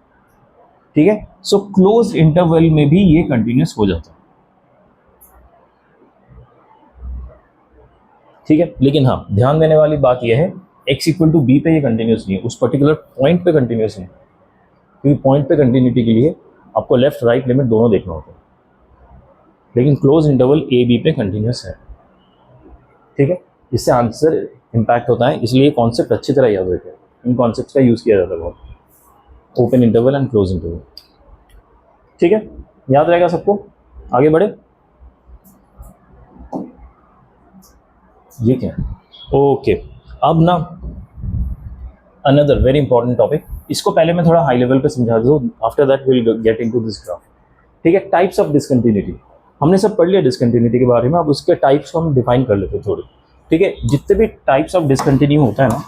ठीक है। सो क्लोज इंटरवल में भी ये कंटिन्यूस हो जाता है, ठीक है। लेकिन हाँ, ध्यान देने वाली बात यह है, x इक्वल टू बी पे ये कंटिन्यूस नहीं है, उस पर्टिकुलर पॉइंट पे कंटिन्यूस नहीं, क्योंकि पॉइंट पे कंटिन्यूटी के लिए आपको लेफ्ट राइट लिमिट दोनों देखना होता है, लेकिन क्लोज इंटरवल ए बी पे कंटिन्यूस है। ठीक है, इससे आंसर इम्पैक्ट होता है, इसलिए कॉन्सेप्ट अच्छी तरह याद रखें। इन कॉन्सेप्ट का यूज़ किया जाता है बहुत, open interval and close interval. ठीक है, याद रहेगा सबको। आगे बढ़े। ये क्या है? ओके, अब ना अनदर वेरी इंपॉर्टेंट टॉपिक, इसको पहले मैं थोड़ा हाई लेवल पे समझा दूँ, after that will get into this graph. ठीक है, टाइप्स ऑफ डिसकंटिन्यूटी हमने सब पढ़ लिया डिसकंटिन्यूटी के बारे में, अब उसके टाइप्स को हम डिफाइन कर लेते हैं थोड़े। ठीक है, जितने भी टाइप्स ऑफ डिसकंटिन्यू होता है ना,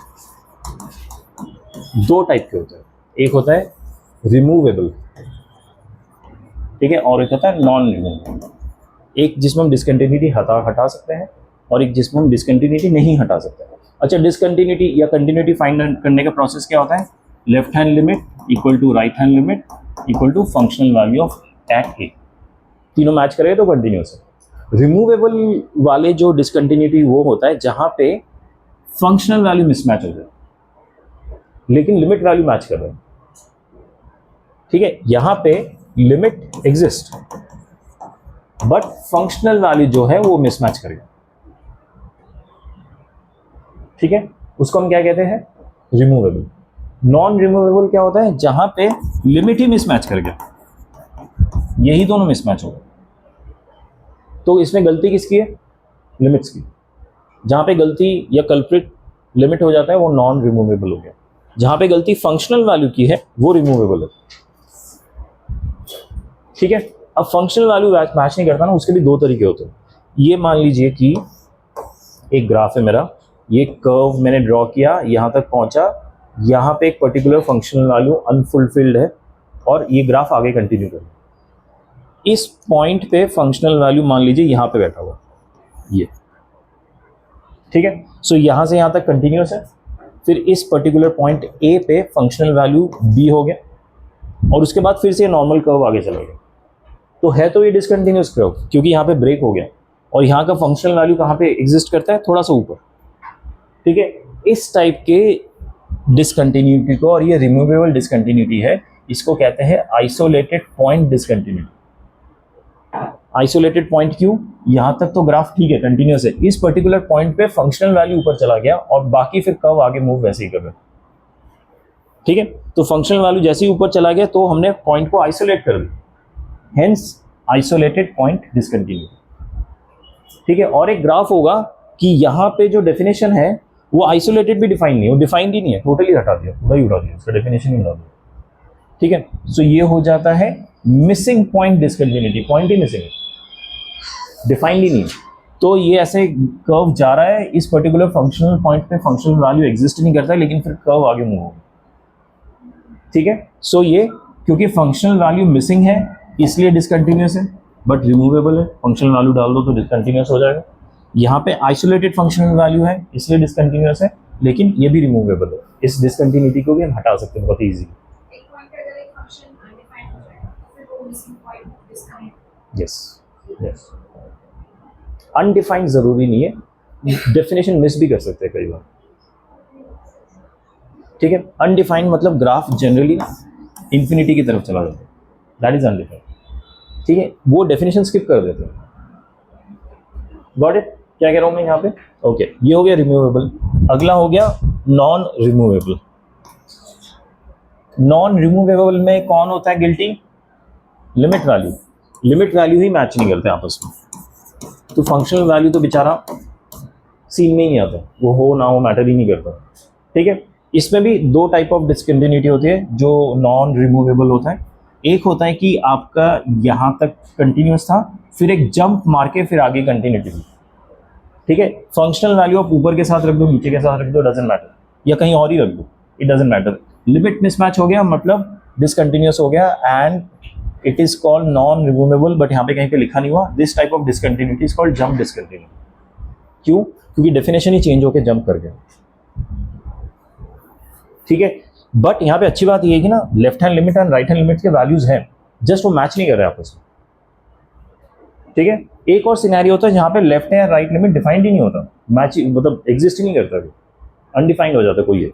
दो टाइप के होते हैं। एक होता है रिमूवेबल, ठीक है, और एक होता है नॉन रिमूवेबल। एक जिसमें हम डिसकंटिन्यूटी हटा सकते हैं और एक जिसमें हम डिसकंटिन्यूटी नहीं हटा सकते हैं। अच्छा, डिसकंटिन्यूटी या कंटिन्यूटी फाइंड करने का प्रोसेस क्या होता है? Left hand limit equal to right hand limit equal to functional value of at A, तीनों मैच करेंगे तो कंटिन्यूस है। रिमूवेबल वाले जो डिसकंटिन्यूटी वो होता है जहां पे फंक्शनल वैल्यू मिसमैच हो जाए लेकिन लिमिट वैल्यू मैच कर रहे हैं। ठीक है, यहां पे limit exist but functional value जो है वो मिसमैच करेगा। ठीक है, उसको हम क्या कहते हैं? रिमूवेबल। नॉन रिमूवेबल क्या होता है? जहां पे लिमिट ही मिसमैच कर गया, यही दोनों मिसमैच हो गए। तो इसमें गलती किसकी है? लिमिट्स की। जहां पे गलती या कल्प्रिट लिमिट हो जाता है वो नॉन रिमूवेबल हो गया, जहां पे गलती फंक्शनल वैल्यू की है वो रिमूवेबल है। ठीक है, अब फंक्शनल वैल्यू मैच नहीं करता ना, उसके भी दो तरीके होते हैं। ये मान लीजिए कि एक ग्राफ है मेरा, ये कर्व मैंने ड्रॉ किया, यहां तक पहुंचा, यहां पे एक पर्टिकुलर फंक्शनल वैल्यू अनफुलफिल्ड है और ये ग्राफ आगे कंटिन्यू कर, इस पॉइंट पे फंक्शनल वैल्यू मान लीजिए यहां पे बैठा हुआ ये। ठीक है, सो यहां से यहां तक कंटिन्यूस है, फिर इस पर्टिकुलर पॉइंट ए पे फंक्शनल वैल्यू बी हो गया और उसके बाद फिर से नॉर्मल कर्व आगे चला गया। तो है तो ये डिसकंटिन्यूस कर्व, क्योंकि यहाँ पे ब्रेक हो गया और यहाँ का फंक्शनल वैल्यू कहाँ पे एग्जिस्ट करता है? थोड़ा सा ऊपर। ठीक है, इस टाइप के डिसकंटिन्यूटी को, और ये रिमूवेबल डिसकंटिन्यूटी है, इसको कहते हैं isolated point discontinuity. Isolated point क्यों? यहाँ तक तो ग्राफ ठीक है, कंटिन्यूस है, इस पर्टिकुलर पॉइंट पे फंक्शनल वैल्यू ऊपर चला गया और बाकी फिर कर्व आगे मूव वैसे ही कर रहे। ठीक है, तो फंक्शनल वैल्यू जैसे ही ऊपर चला गया तो हमने पॉइंट को आइसोलेट कर दिया, हेंस आइसोलेटेड पॉइंट डिसकंटिन्यूटी। ठीक है, और एक ग्राफ होगा कि यहाँ पे जो डेफिनेशन है वो आइसोलेटेड भी डिफाइन नहीं, वो डिफाइंड ही नहीं है, टोटली हटा दिया, पूरा ही उड़ा दिया, उसका डेफिनेशन ही उड़ा दिया। ठीक है, सो ये हो जाता है मिसिंग पॉइंट डिसकंटिन्यूटी, पॉइंट ही मिसिंग है, डिफाइंड ही नहीं। तो ये ऐसे कर्व जा रहा है, इस पर्टिकुलर फंक्शनल पॉइंट पे फंक्शनल वैल्यू एग्जिस्ट नहीं करता है, लेकिन फिर कर्व आगे मूव होगा। ठीक है, सो ये क्योंकि फंक्शनल वैल्यू मिसिंग है इसलिए डिसकंटिन्यूस है, बट रिमूवेबल है, फंक्शनल वैल्यू डाल दो तो डिसकंटिन्यूस हो जाएगा। यहाँ पे आइसोलेटेड फंक्शनल वैल्यू है इसलिए डिसकंटिन्यूस है, लेकिन ये भी रिमूवेबल है। इस डिसकंटिन्यूटी को भी हम हटा सकते हैं बहुत ईजी। एक पॉइंट पे अगर एक फंक्शन अनडिफाइंड हो जाए तो फिर वो missing point disconnect. Yes yes, undefined जरूरी नहीं है, डेफिनेशन मिस भी कर सकते हैं कई बार। ठीक है, अनडिफाइंड मतलब ग्राफ जनरली इंफिनिटी की तरफ चला जाता है, दैट इज अनडिफाइंड। ठीक है, वो डेफिनेशन स्किप कर देते हैं। Got it? क्या कह रहा हूं मैं यहाँ पे? ओके, ये हो गया रिमूवेबल। अगला हो गया नॉन रिमूवेबल। नॉन रिमूवेबल में कौन होता है guilty? Limit value. Limit value ही मैच नहीं करते आपस में, तो फंक्शनल वैल्यू तो बेचारा सीन में ही नहीं आता, वो हो ना हो मैटर ही नहीं करता। ठीक है, इसमें भी दो टाइप ऑफ डिसकंटिन्यूटी होती है जो नॉन रिमूवेबल होता है। एक होता है कि आपका यहाँ तक कंटिन्यूस था, फिर एक जंप मार के फिर आगे कंटिन्यूटी हुई। ठीक है, फंक्शनल वैल्यू आप ऊपर के साथ रख दो, नीचे के साथ रख दो, डजेंट मैटर, या कहीं और ही रख दो, it doesn't matter. Limit mismatch हो गया मतलब डिसकंटिन्यूस हो गया and it is called non removable, but यहाँ पे कहीं पे लिखा नहीं हुआ। This type of discontinuity is called jump discontinuity. क्यों? क्योंकि डेफिनेशन ही चेंज होकर जंप कर गया। ठीक है, बट यहाँ पे अच्छी बात ये है कि ना left hand limit and right hand limit के वैल्यूज हैं, जस्ट वो मैच नहीं कर रहे आपस में। ठीक है, एक और सिनेरियो होता है जहाँ पे left hand right limit defined ही नहीं होता, मैच मतलब एग्जिस्ट ही नहीं करता, अनडिफाइंड हो जाता कोई एक।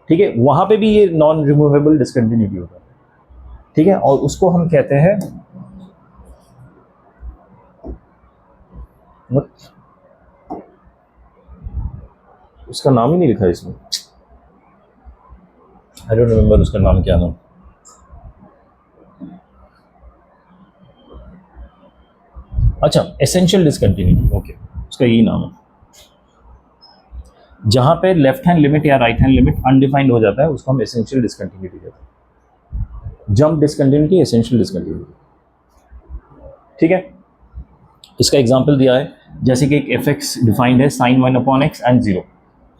ठीक है, वहां पे भी ये नॉन रिमूवेबल डिसकंटिन्यूटी होता है। ठीक है, और उसको हम कहते हैं उसका नाम ही नहीं लिखा है इसमें, आई डोंट रिमेम्बर उसका नाम क्या नाम। अच्छा, एसेंशियल डिसकंटिन्यूटी, ओके, उसका यही नाम है। जहां पे लेफ्ट हैंड लिमिट या राइट हैंड लिमिट अनडिफाइंड हो जाता है उसको हम एसेंशियल डिसकंटिन्यूटी कहते हैं। जंप डिसकंटिन्यूटी, एसेंशियल डिसकंटिन्यूटी, ठीक है। इसका एग्जांपल दिया है, जैसे कि एक एफ एक्स डिफाइंड है sine 1/x and 0,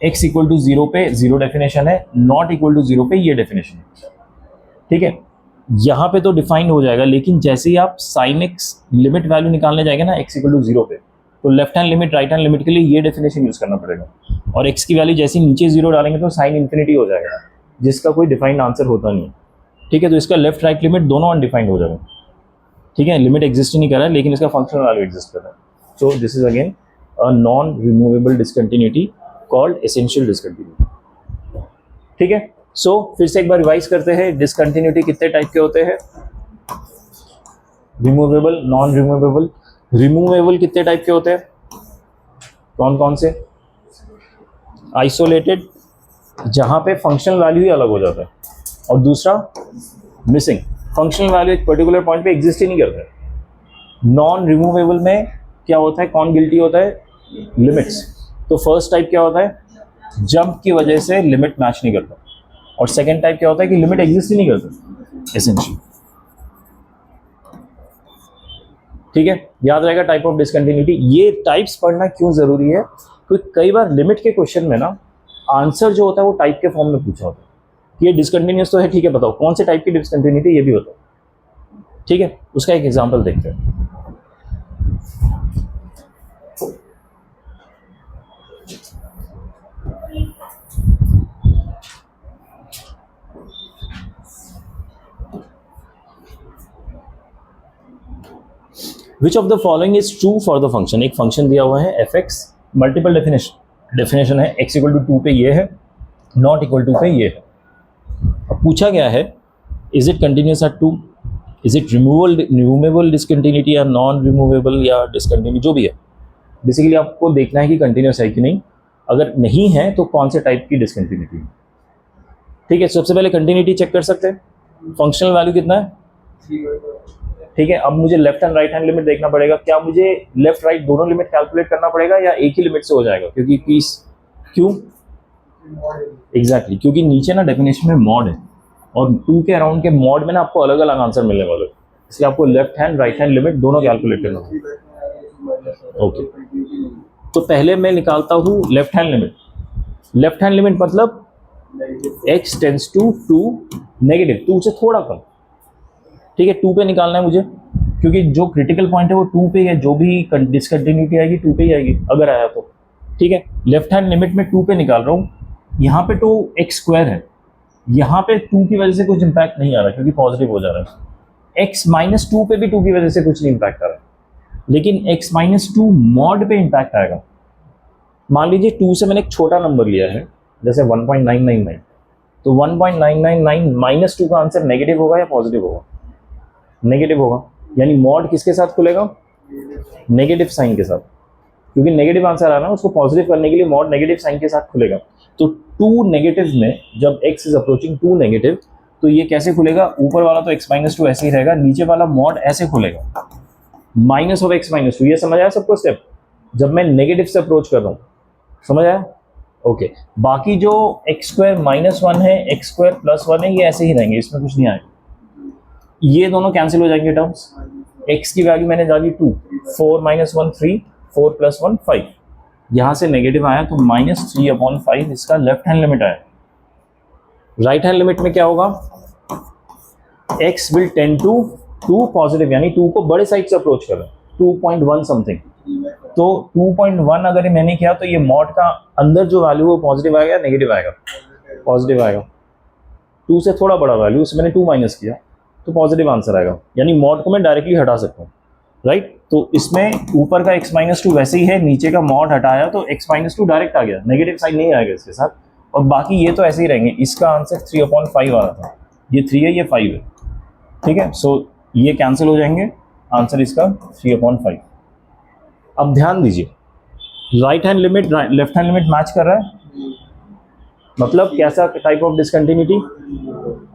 x equal to 0 पे 0 डेफिनेशन है, नॉट इक्वल टू 0 पे ये डेफिनेशन है, ठीक है। यहाँ पे तो डिफाइंड हो जाएगा, लेकिन जैसे ही आप साइन एक्स लिमिट वैल्यू निकालने जाएंगे ना x इक्वल टू 0 पे, तो left hand limit right hand limit के लिए ये डेफिनेशन यूज करना पड़ेगा, और x की वैल्यू जैसे ही नीचे 0 डालेंगे तो साइन इन्फिनिटी हो जाएगा, जिसका कोई डिफाइंड आंसर होता नहीं, ठीक है। तो इसका लेफ्ट राइट लिमिट दोनों अनडिफाइंड हो जाएगा, ठीक है, लिमिट एग्जिस्ट नहीं कर रहा है लेकिन इसका फंक्शनल वैल्यू एग्जिस्ट कर रहा है। So this is again a non removable discontinuity called essential discontinuity, ठीक है। सो फिर से एक बार रिवाइज करते हैं, डिसकंटिन्यूटी कितने टाइप के होते हैं, रिमूवेबल, नॉन रिमूवेबल। रिमूवेबल कितने टाइप के होते हैं, कौन कौन से, आइसोलेटेड, जहां पे फंक्शनल वैल्यू ही अलग हो जाता है, और दूसरा मिसिंग, फंक्शनल वैल्यू एक पर्टिकुलर पॉइंट पे एग्जिस्ट ही नहीं करता है। नॉन रिमूवेबल में क्या होता है, कौन गिल्टी होता है, लिमिट्स। तो फर्स्ट टाइप क्या होता है, जंप की वजह से लिमिट मैच नहीं करता, और सेकेंड टाइप क्या होता है कि लिमिट एग्जिस्ट ही नहीं करता एसेंशियल, ठीक है। याद रहेगा टाइप ऑफ डिसकंटिन्यूटी। ये टाइप्स पढ़ना क्यों जरूरी है, क्योंकि कई बार लिमिट के क्वेश्चन में ना आंसर जो होता है वो टाइप के फॉर्म में पूछा होता है कि ये डिसकंटिन्यूअस तो है, ठीक है, बताओ कौन से टाइप की डिसकंटिन्यूटी, ये भी बताओ, ठीक है। उसका एक एग्जांपल देखते हैं। Which of the following is true for the function, एक फंक्शन दिया हुआ है एफ एक्स, मल्टीपल डेफिनेशन है, x इक्वल टू 2 पे ये है, नॉट इक्वल टू पे ये है। अब पूछा गया है is it continuous at 2, is it removable discontinuity या नॉन रिमूवेबल या डिसकंटिन्यू, जो भी है, बेसिकली आपको देखना है कि कंटिन्यूस है कि नहीं, अगर नहीं है तो कौन से टाइप की डिसकंटिन्यूटी है, ठीक है। सबसे पहले कंटिन्यूटी चेक कर सकते हैं, फंक्शनल वैल्यू कितना है, ठीक है। अब मुझे left and right hand limit देखना पड़ेगा, क्या मुझे लेफ्ट राइट दोनों लिमिट कैलकुलेट करना पड़ेगा या एक ही लिमिट से हो जाएगा, क्योंकि पीस, क्यों, एग्जैक्टली, क्योंकि नीचे ना डेफिनेशन में मॉड है, और 2 के अराउंड के मॉड में ना आपको अलग अलग आंसर मिलने वाले, इसलिए आपको left hand right hand limit दोनों कैलकुलेट करना होगा, ओके। तो पहले मैं निकालता हूँ left hand limit. Left hand limit मतलब x टेंस टू 2 नेगेटिव, 2 से थोड़ा कम, ठीक है। 2 पे निकालना है मुझे, क्योंकि जो क्रिटिकल पॉइंट है वो 2 पे है, जो भी डिसकंटिन्यूटी आएगी 2 पे ही आएगी अगर आया तो, ठीक है। लेफ्ट हैंड लिमिट में 2 पे निकाल रहा हूँ, यहाँ पे तो एक्स स्क्वायर है, यहाँ पे 2 की वजह से कुछ इंपैक्ट नहीं आ रहा क्योंकि पॉजिटिव हो जा रहा है। x माइनस 2 पे भी 2 की वजह से कुछ नहीं इंपैक्ट आ रहा है, लेकिन x माइनस 2 मॉड पे इंपैक्ट आएगा। मान लीजिए 2 से मैंने एक छोटा नंबर लिया है, जैसे 1.999, तो 1.999 माइनस 2 का आंसर नेगेटिव होगा या पॉजिटिव होगा, नेगेटिव होगा, यानी मॉड किसके साथ खुलेगा, नेगेटिव साइन के साथ, क्योंकि नेगेटिव आंसर आ रहा है उसको पॉजिटिव करने के लिए मॉड नेगेटिव साइन के साथ खुलेगा। तो 2 नेगेटिव में जब x इज अप्रोचिंग 2 नेगेटिव, तो ये कैसे खुलेगा, ऊपर वाला तो x माइनस 2 ऐसे ही रहेगा, नीचे वाला मॉड ऐसे खुलेगा, माइनस ऑफ x माइनस 2। ये समझ आया सबको स्टेप, जब मैं नेगेटिव से अप्रोच कर रहा हूँ, समझ आया, ओके। बाकी जो x स्क्वायर माइनस 1 है, x स्क्वायर प्लस 1 है, ये ऐसे ही रहेंगे, इसमें कुछ नहीं आएगा, ये दोनों कैंसिल हो जाएंगे टर्म्स। x की वैल्यू मैंने डाली 2, 4 माइनस 1 3, 4 प्लस 1 5, यहाँ से नेगेटिव आया तो -3/5 इसका लेफ्ट हैंड लिमिट आया। राइट हैंड लिमिट में क्या होगा, x will tend to 2 positive, यानी 2 को बड़े साइड से अप्रोच कर रहा है, 2.1 समथिंग, तो 2.1 अगर मैंने किया तो ये मॉड का अंदर जो वैल्यू वो पॉजिटिव आएगा नेगेटिव आएगा, पॉजिटिव आएगा। 2 से थोड़ा बड़ा वैल्यू, उससे मैंने 2 माइनस किया तो पॉजिटिव आंसर आएगा, यानी मॉड को मैं डायरेक्टली हटा सकता हूँ, राइट। तो इसमें ऊपर का x माइनस 2 वैसे ही है, नीचे का मॉड हटाया तो x माइनस 2 डायरेक्ट आ गया, नेगेटिव साइन नहीं आएगा इसके साथ, और बाकी ये तो ऐसे ही रहेंगे। इसका आंसर 3/5 आ रहा था, ये 3 है ये 5 है, ठीक है, सो ये कैंसिल हो जाएंगे, आंसर इसका 3/5। अब ध्यान दीजिए, right hand limit left hand limit match कर रहा है, मतलब कैसा टाइप ऑफ डिसकंटिन्यूटी?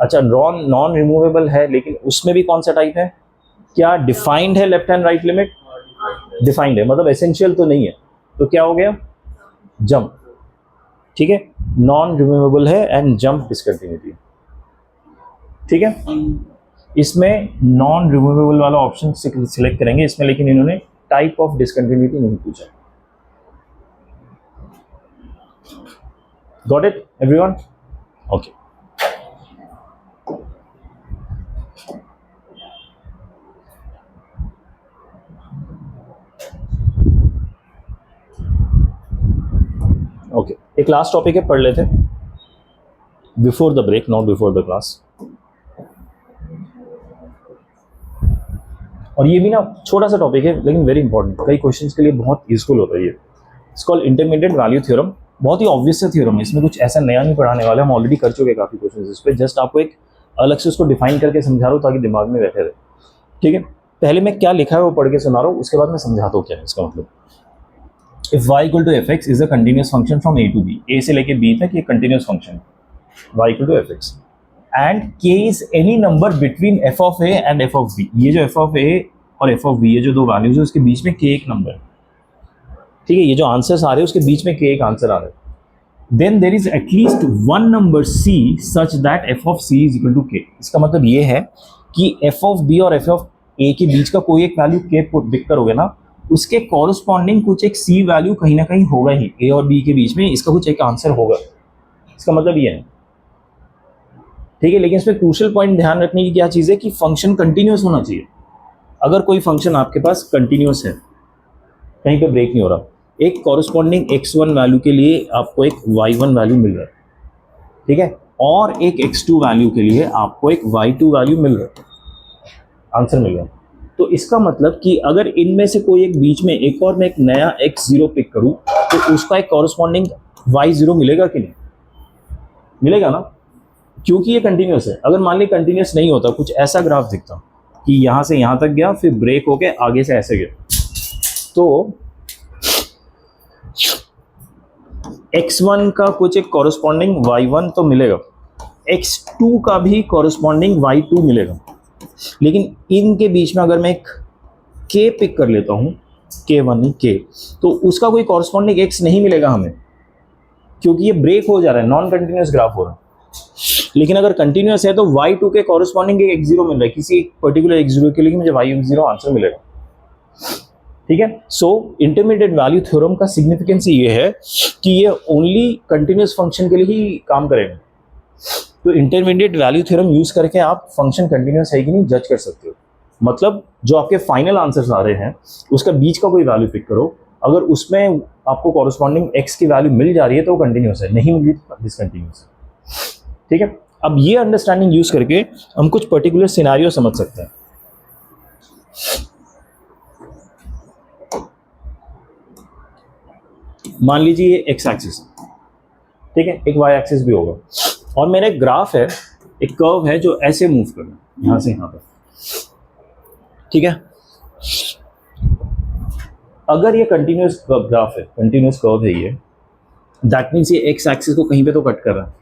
अच्छा, नॉन रिमूवेबल है, लेकिन उसमें भी कौन सा टाइप है? क्या डिफाइंड है left hand right limit? Defined है, मतलब एसेंशियल तो नहीं है, तो क्या हो गया? जंप। ठीक है, नॉन रिमूवेबल है एंड जंप डिसकंटिन्यूटी। ठीक है, इसमें नॉन रिमूवेबल वाला ऑप्शन सिलेक्ट करेंगे इसमें, लेकिन इन्होंने टाइप ऑफ डिसकंटिन्यूटी नहीं पूछा। Got it everyone? Okay, okay, एक लास्ट टॉपिक है, पढ़ लेते हैं before the break, not before the class. और ये भी ना छोटा सा टॉपिक है लेकिन वेरी इंपॉर्टेंट, कई क्वेश्चंस के लिए बहुत यूजफुल होता है ये। It's called intermediate value theorem. बहुत ही ऑब्वियस सा थ्योरम है, इसमें कुछ ऐसा नया नहीं पढ़ाने वाला, हम ऑलरेडी कर चुके हैं काफ़ी क्वेश्चंस इस पर, जस्ट आपको एक अलग से उसको डिफाइन करके समझा रहा हूँ ताकि दिमाग में बैठे रहे। ठीक है, पहले मैं क्या लिखा है वो पढ़ के सुना रहा हूँ, उसके बाद मैं समझाता हूँ क्या है इसका मतलब। If y equal to F X is a continuous function from A to B, A से लेके बी तक ये continuous function y equal to F x, and k is any number between f of a and f of b। ये जो f of a और f of b, ये जो दो वैल्यूज है उसके बीच में k एक नंबर है। ठीक है, ये जो आंसर्स आ रहे हैं उसके बीच में k एक आंसर आ रहा है। Then there is at least one number c such that f of c is equal to k। इसका मतलब ये है कि f ऑफ b और f ऑफ a के बीच का कोई एक वैल्यू k पिक करोगे ना, उसके कॉरस्पॉन्डिंग कुछ एक c वैल्यू कहीं ना कहीं होगा ही, a और b के बीच में इसका कुछ एक आंसर होगा। इसका मतलब ये है। ठीक है, लेकिन इसमें क्रूशियल पॉइंट ध्यान रखने की क्या चीज़ है कि फंक्शन कंटिन्यूस होना चाहिए। अगर कोई फंक्शन आपके पास कंटिन्यूस है, कहीं पे ब्रेक नहीं हो रहा, एक कॉरस्पॉन्डिंग x1 वैल्यू के लिए आपको एक y1 वैल्यू मिल रहा है, ठीक है, और एक x2 वैल्यू के लिए आपको एक y2 वैल्यू मिल रहा है, आंसर मिल रहा है। तो इसका मतलब कि अगर इनमें से कोई एक बीच में एक और मैं एक नया x0 पिक करूं तो उसका एक कॉरस्पॉन्डिंग y0 मिलेगा कि नहीं? मिलेगा ना, क्योंकि ये कंटिन्यूस है। अगर मान ली कंटिन्यूस नहीं होता, कुछ ऐसा ग्राफ दिखता कि यहाँ से यहाँ तक गया फिर ब्रेक होके आगे से ऐसे गया, तो x1 का कुछ एक कॉरस्पॉन्डिंग y1 तो मिलेगा, x2 का भी कॉरस्पॉन्डिंग y2 मिलेगा, लेकिन इनके बीच में अगर मैं एक k पिक कर लेता हूँ, k1 नहीं k, तो उसका कोई कॉरस्पॉन्डिंग x नहीं मिलेगा हमें, क्योंकि ये ब्रेक हो जा रहा है, नॉन कंटिन्यूस ग्राफ हो रहा है। लेकिन अगर कंटिन्यूस है तो y2 के कॉरस्पॉन्डिंग एक x0 मिल रहा है, किसी पर्टिकुलर x0 के लिए मुझे y0 आंसर मिलेगा। ठीक है, सो इंटरमीडिएट वैल्यू थ्योरम का सिग्निफिकेंस ये है कि ये ओनली कंटिन्यूस फंक्शन के लिए ही काम करेगा। तो इंटरमीडिएट वैल्यू थ्योरम यूज करके आप फंक्शन कंटिन्यूस है कि नहीं जज कर सकते हो। मतलब जो आपके फाइनल आंसर्स आ रहे हैं उसका बीच का कोई वैल्यू पिक करो, अगर उसमें आपको कॉरस्पॉन्डिंग x की वैल्यू मिल जा रही है तो वो कंटिन्यूस है, नहीं मिल रही तो डिसकंटिन्यूस है। ठीक है, अब ये अंडरस्टैंडिंग यूज करके हम कुछ पर्टिकुलर सिनेरियो समझ सकते हैं। मान लीजिए ये x एक्सिस, ठीक है, एक y एक्सिस भी होगा, और मेरा एक ग्राफ है, एक कर्व है जो ऐसे मूव कर रहा है यहां से यहां पर। ठीक है, अगर ये कंटिन्यूस ग्राफ है, कंटिन्यूस कर्व है ये, दैट मीन्स ये x एक्सिस को कहीं पे तो कट कर रहा है,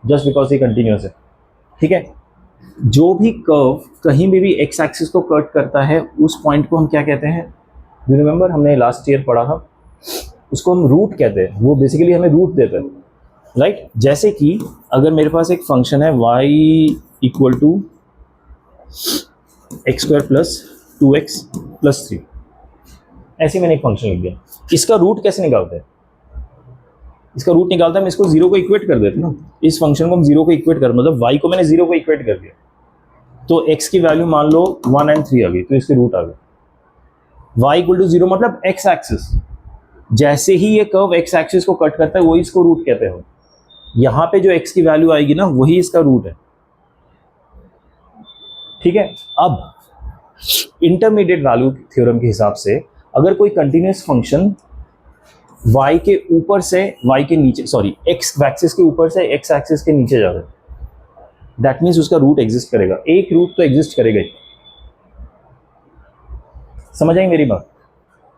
जस्ट बिकॉज ये कंटिन्यूस है। ठीक है, जो भी कर्व कहीं भी x एक्सिस को कट करता है उस पॉइंट को हम क्या कहते हैं? यू रिमेंबर, हमने लास्ट ईयर पढ़ा था, उसको हम रूट कहते हैं। वो बेसिकली हमें रूट देता है, राइट? जैसे कि अगर मेरे पास एक फंक्शन है y equal to x square plus 2x plus 3, ऐसे मैंने एक फंक्शन लिख दिया, इसका रूट कैसे निकालते हैं? इसका रूट निकालता है, मैं इसको जीरो को इक्वेट कर देता हूँ, इस फंक्शन को हम जीरो को इक्वेट कर, मतलब y को मैंने जीरो को इक्वेट कर दिया, तो x की वैल्यू मान लो 1 और 3 आ गई, तो इसके रूट आ गए। y इक्वल टू जीरो मतलब x एक्सिस, जैसे ही ये कर्व x एक्सिस को कट करता है वही इसको रूट कहते हैं। यहाँ पे जो x की वैल्यू आएगी ना वही इसका रूट है। ठीक है, अब इंटरमीडिएट वैल्यू थ्योरम के हिसाब से अगर कोई कंटिन्यूस फंक्शन y के ऊपर से y के नीचे, सॉरी x एक्सिस के ऊपर से x एक्सिस के नीचे जा रहा है, दैट मीन्स उसका रूट एग्जिस्ट करेगा, एक रूट तो एग्जिस्ट करेगा ही। समझ आई मेरी बात?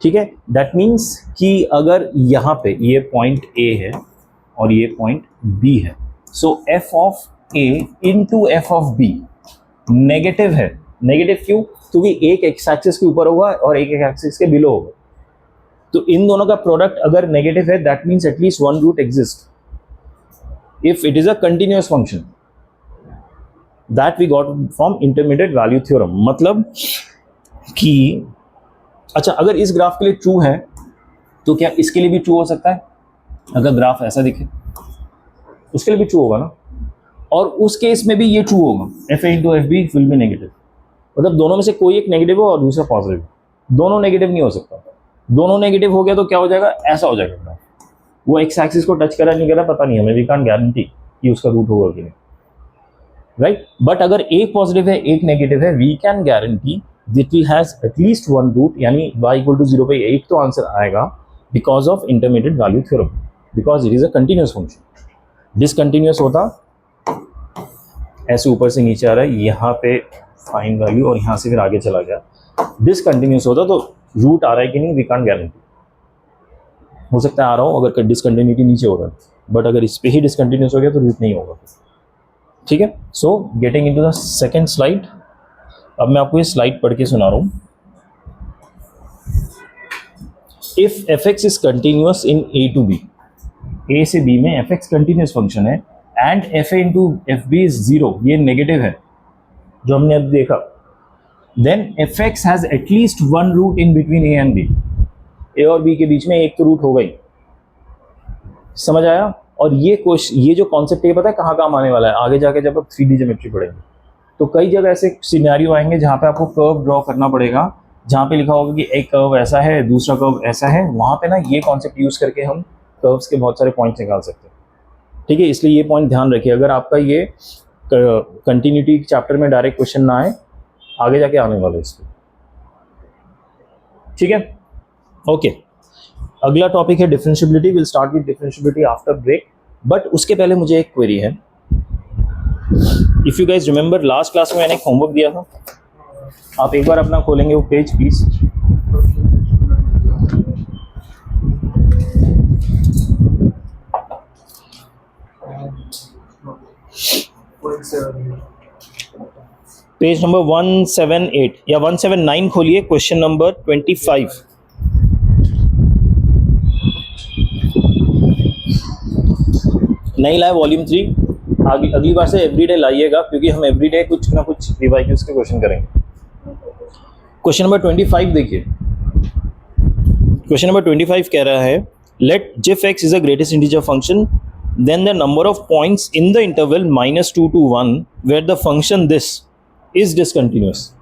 ठीक है, दैट मीन्स कि अगर यहाँ पे ये पॉइंट ए है और ये पॉइंट बी है, so F of A into F of B negative है। नेगेटिव क्यों? क्योंकि एक एक्स एक्सिस के ऊपर होगा और एक एक्सिस के बिलो होगा, तो इन दोनों का प्रोडक्ट अगर नेगेटिव है, that means at least one root exist if it is a continuous function. That we got from intermediate value theorem. मतलब कि अच्छा, अगर इस ग्राफ के लिए ट्रू है तो क्या इसके लिए भी ट्रू हो सकता है? अगर ग्राफ ऐसा दिखे उसके लिए भी ट्रू होगा ना, और उस केस में भी ये ट्रू होगा, F A into F B will be negative. मतलब दोनों में से कोई एक नेगेटिव हो और दूसरा पॉजिटिव, दोनों नेगेटिव नहीं हो सकता। दोनों नेगेटिव हो गया तो क्या हो जाएगा? ऐसा हो जाएगा ग्राफ। वो एक्स एक्सिस को टच करा नहीं करा पता नहीं, हमें वी कांट गारंटी कि उसका रूट होगा कि नहीं, राइट? बट अगर एक पॉजिटिव है एक नेगेटिव है, we can guarantee that we has at least one root, यानी y इक्वल टू 0 पे एक तो आंसर आएगा because of intermediate value theorem, because it is a continuous function. Discontinuous होता ऐसे ऊपर से नीचे आ रहा है, यहाँ पे फाइन वैल्यू और यहाँ से फिर आगे चला गया। डिसकंटिन्यूअस होता तो रूट आ रहा है कि नहीं, वी कांट गारंटी। हो सकता है आ रहा हो अगर डिसकंटिन्यूटी नीचे हो रहा है, बट अगर इस पे ही डिसकंटिन्यूअस हो गया तो रूट नहीं होगा। ठीक है, so getting into the second slide. अब मैं आपको ये स्लाइड पढ़ के सुना रहा हूँ। If F X is continuous in A to B, A से बी में एफ एक्स कंटिन्यूअस फंक्शन है, and F A into F B is 0, ये नेगेटिव है जो हमने अब देखा, then F X has at least one root in between A and B. A और बी के बीच में एक तो रूट होगा ही। समझ आया? और ये जो कॉन्सेप्ट है पता है कहाँ काम आने वाला है? आगे जाके जब आप 3D ज्योमेट्री पढ़ेंगे तो कई जगह ऐसे सिनेरियो आएंगे जहाँ पे आपको कर्व ड्रॉ करना पड़ेगा, जहाँ पे लिखा होगा कि एक कर्व ऐसा है दूसरा कर्व ऐसा है। वहाँ पे ना ये कॉन्सेप्ट यूज़ करके हम कर्व्स के बहुत सारे पॉइंट्स निकाल सकते हैं। ठीक है, इसलिए ये पॉइंट ध्यान रखिए। अगर आपका ये कंटिन्यूटी चैप्टर में डायरेक्ट क्वेश्चन ना आए, आगे जाके आने वाला है इस पर। ठीक है, ओके। अगला टॉपिक है differentiability. Will start with differentiability after break, but उसके पहले मुझे एक क्वेरी है। If you guys remember last class में मैंने एक होमवर्क दिया था, आप एक बार अपना खोलेंगे वो पेज प्लीज। पेज नंबर 178 या 179 खोलिए, क्वेश्चन नंबर 25। नहीं लाए वॉल्यूम 3, अगली बार से एवरीडे लाइएगा, क्योंकि हम एवरीडे कुछ ना कुछ रिवाइज के क्वेश्चन करेंगे। क्वेश्चन नंबर 25 देखिए। क्वेश्चन नंबर 25 कह रहा है, लेट जिफ x is a greatest integer function, then the number of points in the interval -2 to 1 where the function this is discontinuous.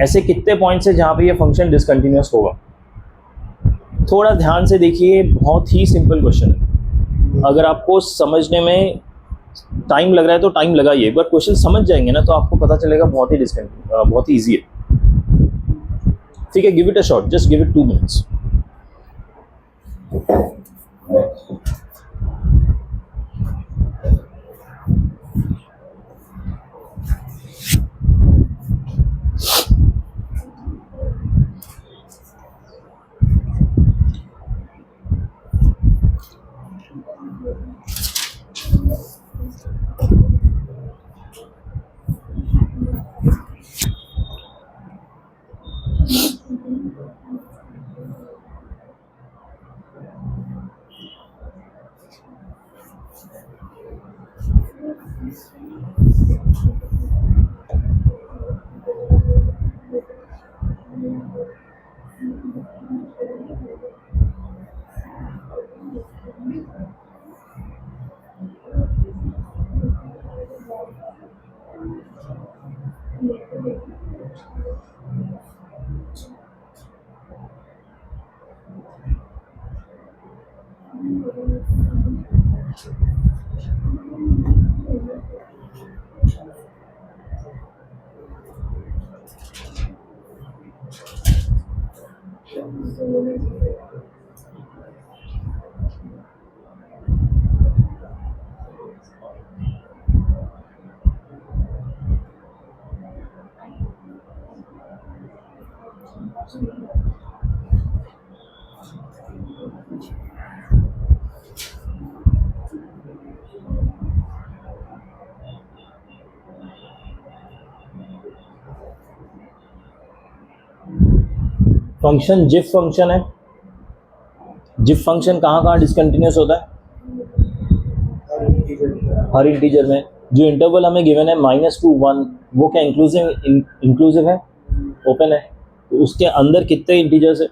ऐसे कितने पॉइंट्स है जहाँ पे ये फंक्शन डिसकंटिन्यूअस होगा? थोड़ा ध्यान से देखिए, बहुत ही सिंपल क्वेश्चन है। अगर आपको समझने में टाइम लग रहा है तो टाइम लगाइए, एक बार क्वेश्चन समझ जाएंगे ना तो आपको पता चलेगा बहुत ही ईजी है। ठीक है, give it a shot, just give it 2 minutes। Function GIF function है, जिफ फंक्शन कहाँ कहाँ डिसकंटिन्यूस होता है? हर इंटीजर में। जो इंटरवल हमें गिवन है -2 1, वो क्या इंक्लूसिव है, ओपन है, तो उसके अंदर कितने इंटीजर्स है?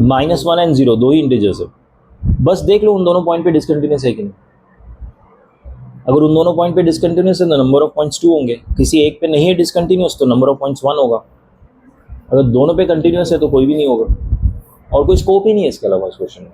-1 एंड 0, दो ही इंटीजर्स है। बस देख लो उन दोनों पॉइंट पे डिसकंटिन्यूस है कि नहीं। अगर उन दोनों पॉइंट पे डिसकंटिन्यूस है तो नंबर ऑफ पॉइंट्स 2 होंगे, किसी एक पे नहीं है डिसकंटिन्यूस तो नंबर ऑफ पॉइंट्स 1 होगा। अगर दोनों पे कंटिन्यूस है तो कोई भी नहीं होगा, और कोई स्कोप ही नहीं है इसके अलावा इस क्वेश्चन में।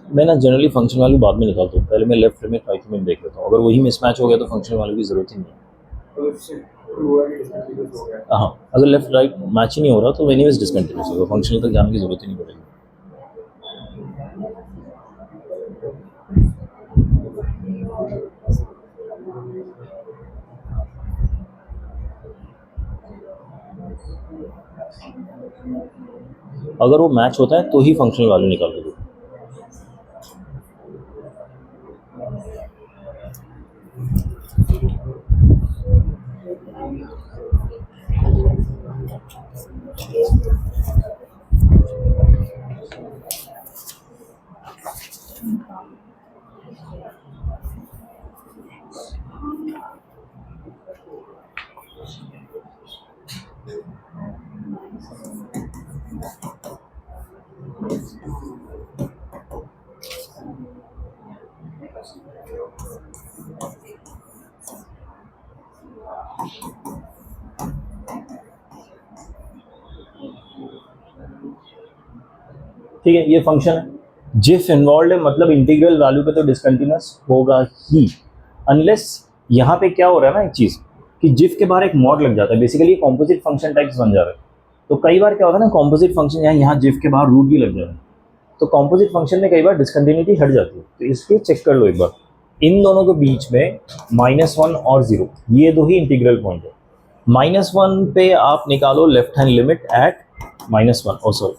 मैं ना जनरली फंक्शन वैल्यू बाद में निकालता हूँ, पहले मैं लेफ्ट लिमिट राइट लिमिट देख लेता हूँ। अगर वही मिसमैच हो गया तो फंक्शन वैल्यू की ज़रूरत ही नहीं है। हाँ, अगर लेफ्ट राइट मैच ही नहीं हो रहा तो एनीवेज डिसकंटिन्यूस होगा, फंक्शनल तक जाने की ज़रूरत ही नहीं पड़ेगी। अगर वो मैच होता है तो ही फंक्शनल वैल्यू निकाल दो। ठीक है, ये फंक्शन है। जिफ इन्वॉल्व है मतलब इंटीग्रल वैल्यू पे तो डिसकंटिन्यूस होगा ही, अनलेस यहाँ पे क्या हो रहा है ना एक चीज़ कि जिफ के बाहर एक मॉड लग जाता है, बेसिकली ये कॉम्पोजिट फंक्शन टाइप्स बन जा रहा है। तो कई बार क्या होता है ना, कॉम्पोजिट फंक्शन यहाँ जिफ के बाहर रूट भी लग जा रहा है, तो कॉम्पोजिट फंक्शन में कई बार डिसकंटिन्यूटी हट जाती है। तो इसलिए चेक कर लो एक बार, इन दोनों के बीच में -1 और 0 ये दो ही इंटीग्रल पॉइंट है। -1 पे आप निकालो left hand limit at -1, oh sorry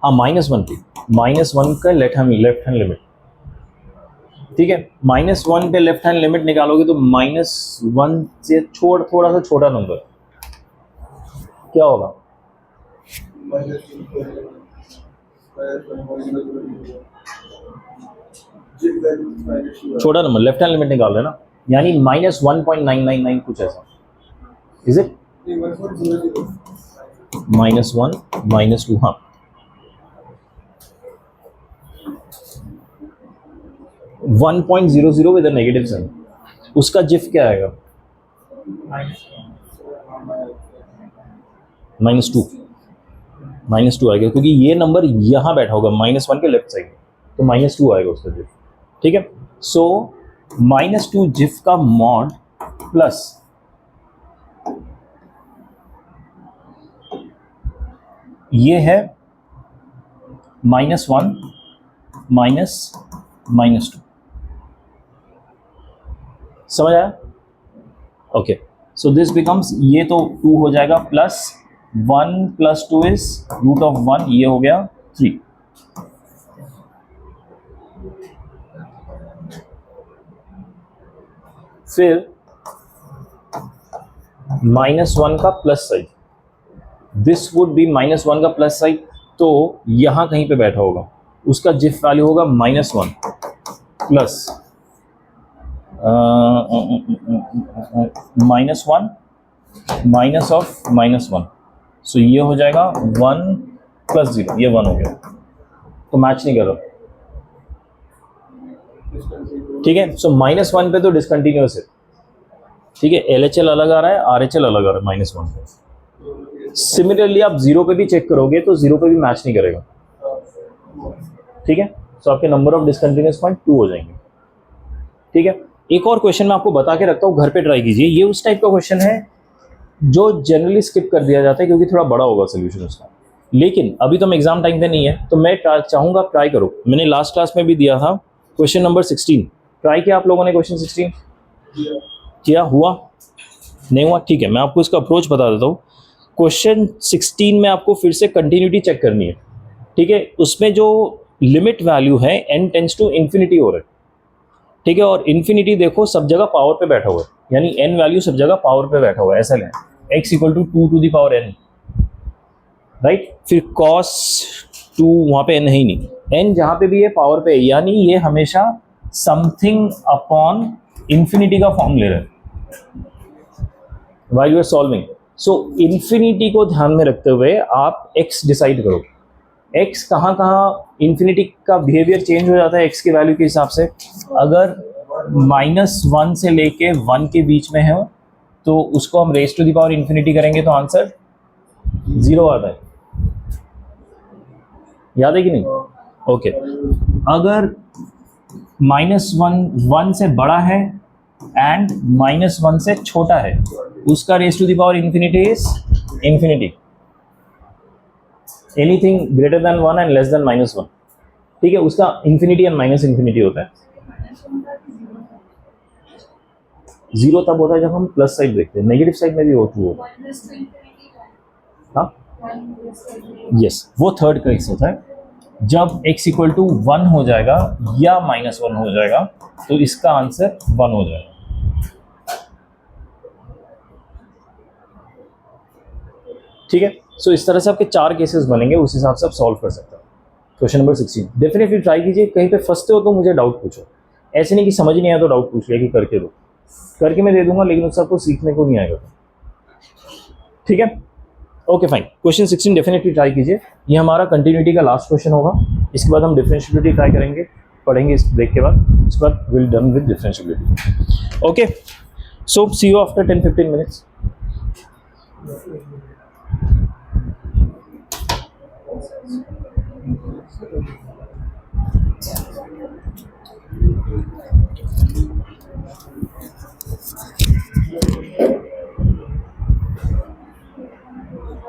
हाँ -1 पे, -1 का लेफ्ट हैंड लिमिट, ठीक है। -1 पे लेफ्ट हैंड लिमिट निकालोगे तो -1 से थोड़ा सा छोटा नंबर क्या होगा? छोटा नंबर, लेफ्ट हैंड लिमिट निकाल रहे हैं ना, यानी -1.999 कुछ ऐसा, इज इट? -1 -2, हाँ 1.00 विद अ नेगेटिव साइन, उसका जिफ क्या आएगा? -2 आएगा, क्योंकि ये नंबर यहाँ बैठा होगा -1 के लेफ्ट साइड, तो -2 आएगा उसका जिफ, ठीक है। सो -2 जिफ का मॉड प्लस ये है -1 -2, समझ आया? ओके, सो दिस बिकम्स, ये तो 2 हो जाएगा, प्लस 1 + 2 इज √1, ये हो गया 3। फिर -1 का plus side, this would be -1 का प्लस साइड, तो यहां कहीं पे बैठा होगा, उसका जिफ वैल्यू होगा -1 प्लस -1 माइनस ऑफ -1, सो ये हो जाएगा 1 + 0, ये 1 हो गया, तो मैच नहीं कर रहा, ठीक है। सो -1 पे तो डिसकंटिन्यूअस है, ठीक है, LHL अलग आ रहा है, RHL अलग आ रहा है -1 पे। सिमिलरली आप 0 पे भी चेक करोगे तो 0 पे भी मैच नहीं करेगा, ठीक है। सो आपके नंबर ऑफ डिसकंटिन्यूअस पॉइंट 2 हो जाएंगे, ठीक है। एक और क्वेश्चन मैं आपको बता के रखता हूँ, घर पे ट्राई कीजिए। ये उस टाइप का क्वेश्चन है जो जनरली स्किप कर दिया जाता है क्योंकि थोड़ा बड़ा होगा सोल्यूशन उसका। लेकिन अभी तो हम एग्जाम टाइम पे नहीं है, तो मैं चाहूँगा आप ट्राई करो। मैंने लास्ट क्लास में भी दिया था क्वेश्चन नंबर 16, ट्राई किया आप लोगों ने क्वेश्चन 16 किया? हुआ नहीं हुआ? ठीक है, मैं आपको इसका अप्रोच बता देता हूँ। क्वेश्चन 16 में आपको फिर से कंटिन्यूटी चेक करनी है, ठीक है। उसमें जो लिमिट वैल्यू है n टेंस टू इन्फिनिटी हो रहा है, ठीक है। और इन्फिनिटी देखो सब जगह पावर पे बैठा हुआ है, यानी n वैल्यू सब जगह पावर पे बैठा हुआ है, ऐसा लें x equal to 2 to the power n, right. फिर cos 2 वहाँ पे n है ही नहीं, n जहाँ पे भी है पावर पे है, यानी ये हमेशा समथिंग अपॉन इन्फिनिटी का फॉर्म ले रहा है while you are solving। So infinity को ध्यान में रखते हुए आप x डिसाइड करो, x कहाँ कहाँ इन्फिनिटी का बिहेवियर चेंज हो जाता है x की वैल्यू के हिसाब से। अगर -1 से लेके 1 के बीच में है तो उसको हम raise to the power infinity करेंगे तो आंसर 0 आता है, याद है कि नहीं? ओके। अगर -1 से बड़ा है एंड -1 से छोटा है, उसका raise to the power infinity is infinity, anything greater than 1 and less than -1, ठीक है, उसका इन्फिनिटी एंड माइनस इन्फिनिटी होता है। 0 तब होता है जब हम प्लस साइड देखते हैं, नेगेटिव साइड में भी हो ट्रू होता है। हाँ यस, वो थर्ड केस होता है जब x इक्वल टू 1 हो जाएगा या -1 हो जाएगा तो इसका आंसर 1 हो जाएगा। ठीक है, सो इस तरह से आपके 4 केसेस बनेंगे, उस हिसाब से आप सॉल्व कर सकते हैं। क्वेश्चन नंबर 16 डेफिनेटली ट्राई कीजिए। कहीं पे फंसते हो तो मुझे डाउट पूछो, ऐसे नहीं कि समझ नहीं आया तो डाउट पूछ लिया कि करके दो, करके मैं दे दूंगा, लेकिन उससे आपको सीखने को नहीं आएगा। ठीक है, okay fine. Question 16 definitely try कीजिए। ये हमारा कंटिन्यूटी का लास्ट क्वेश्चन होगा, इसके बाद हम डिफरेंशियबिलिटी ट्राई करेंगे, पढ़ेंगे इस ब्रेक के बाद, उसके बाद will done with differentiability. Okay, so see you after 10-15 minutes. Thank you.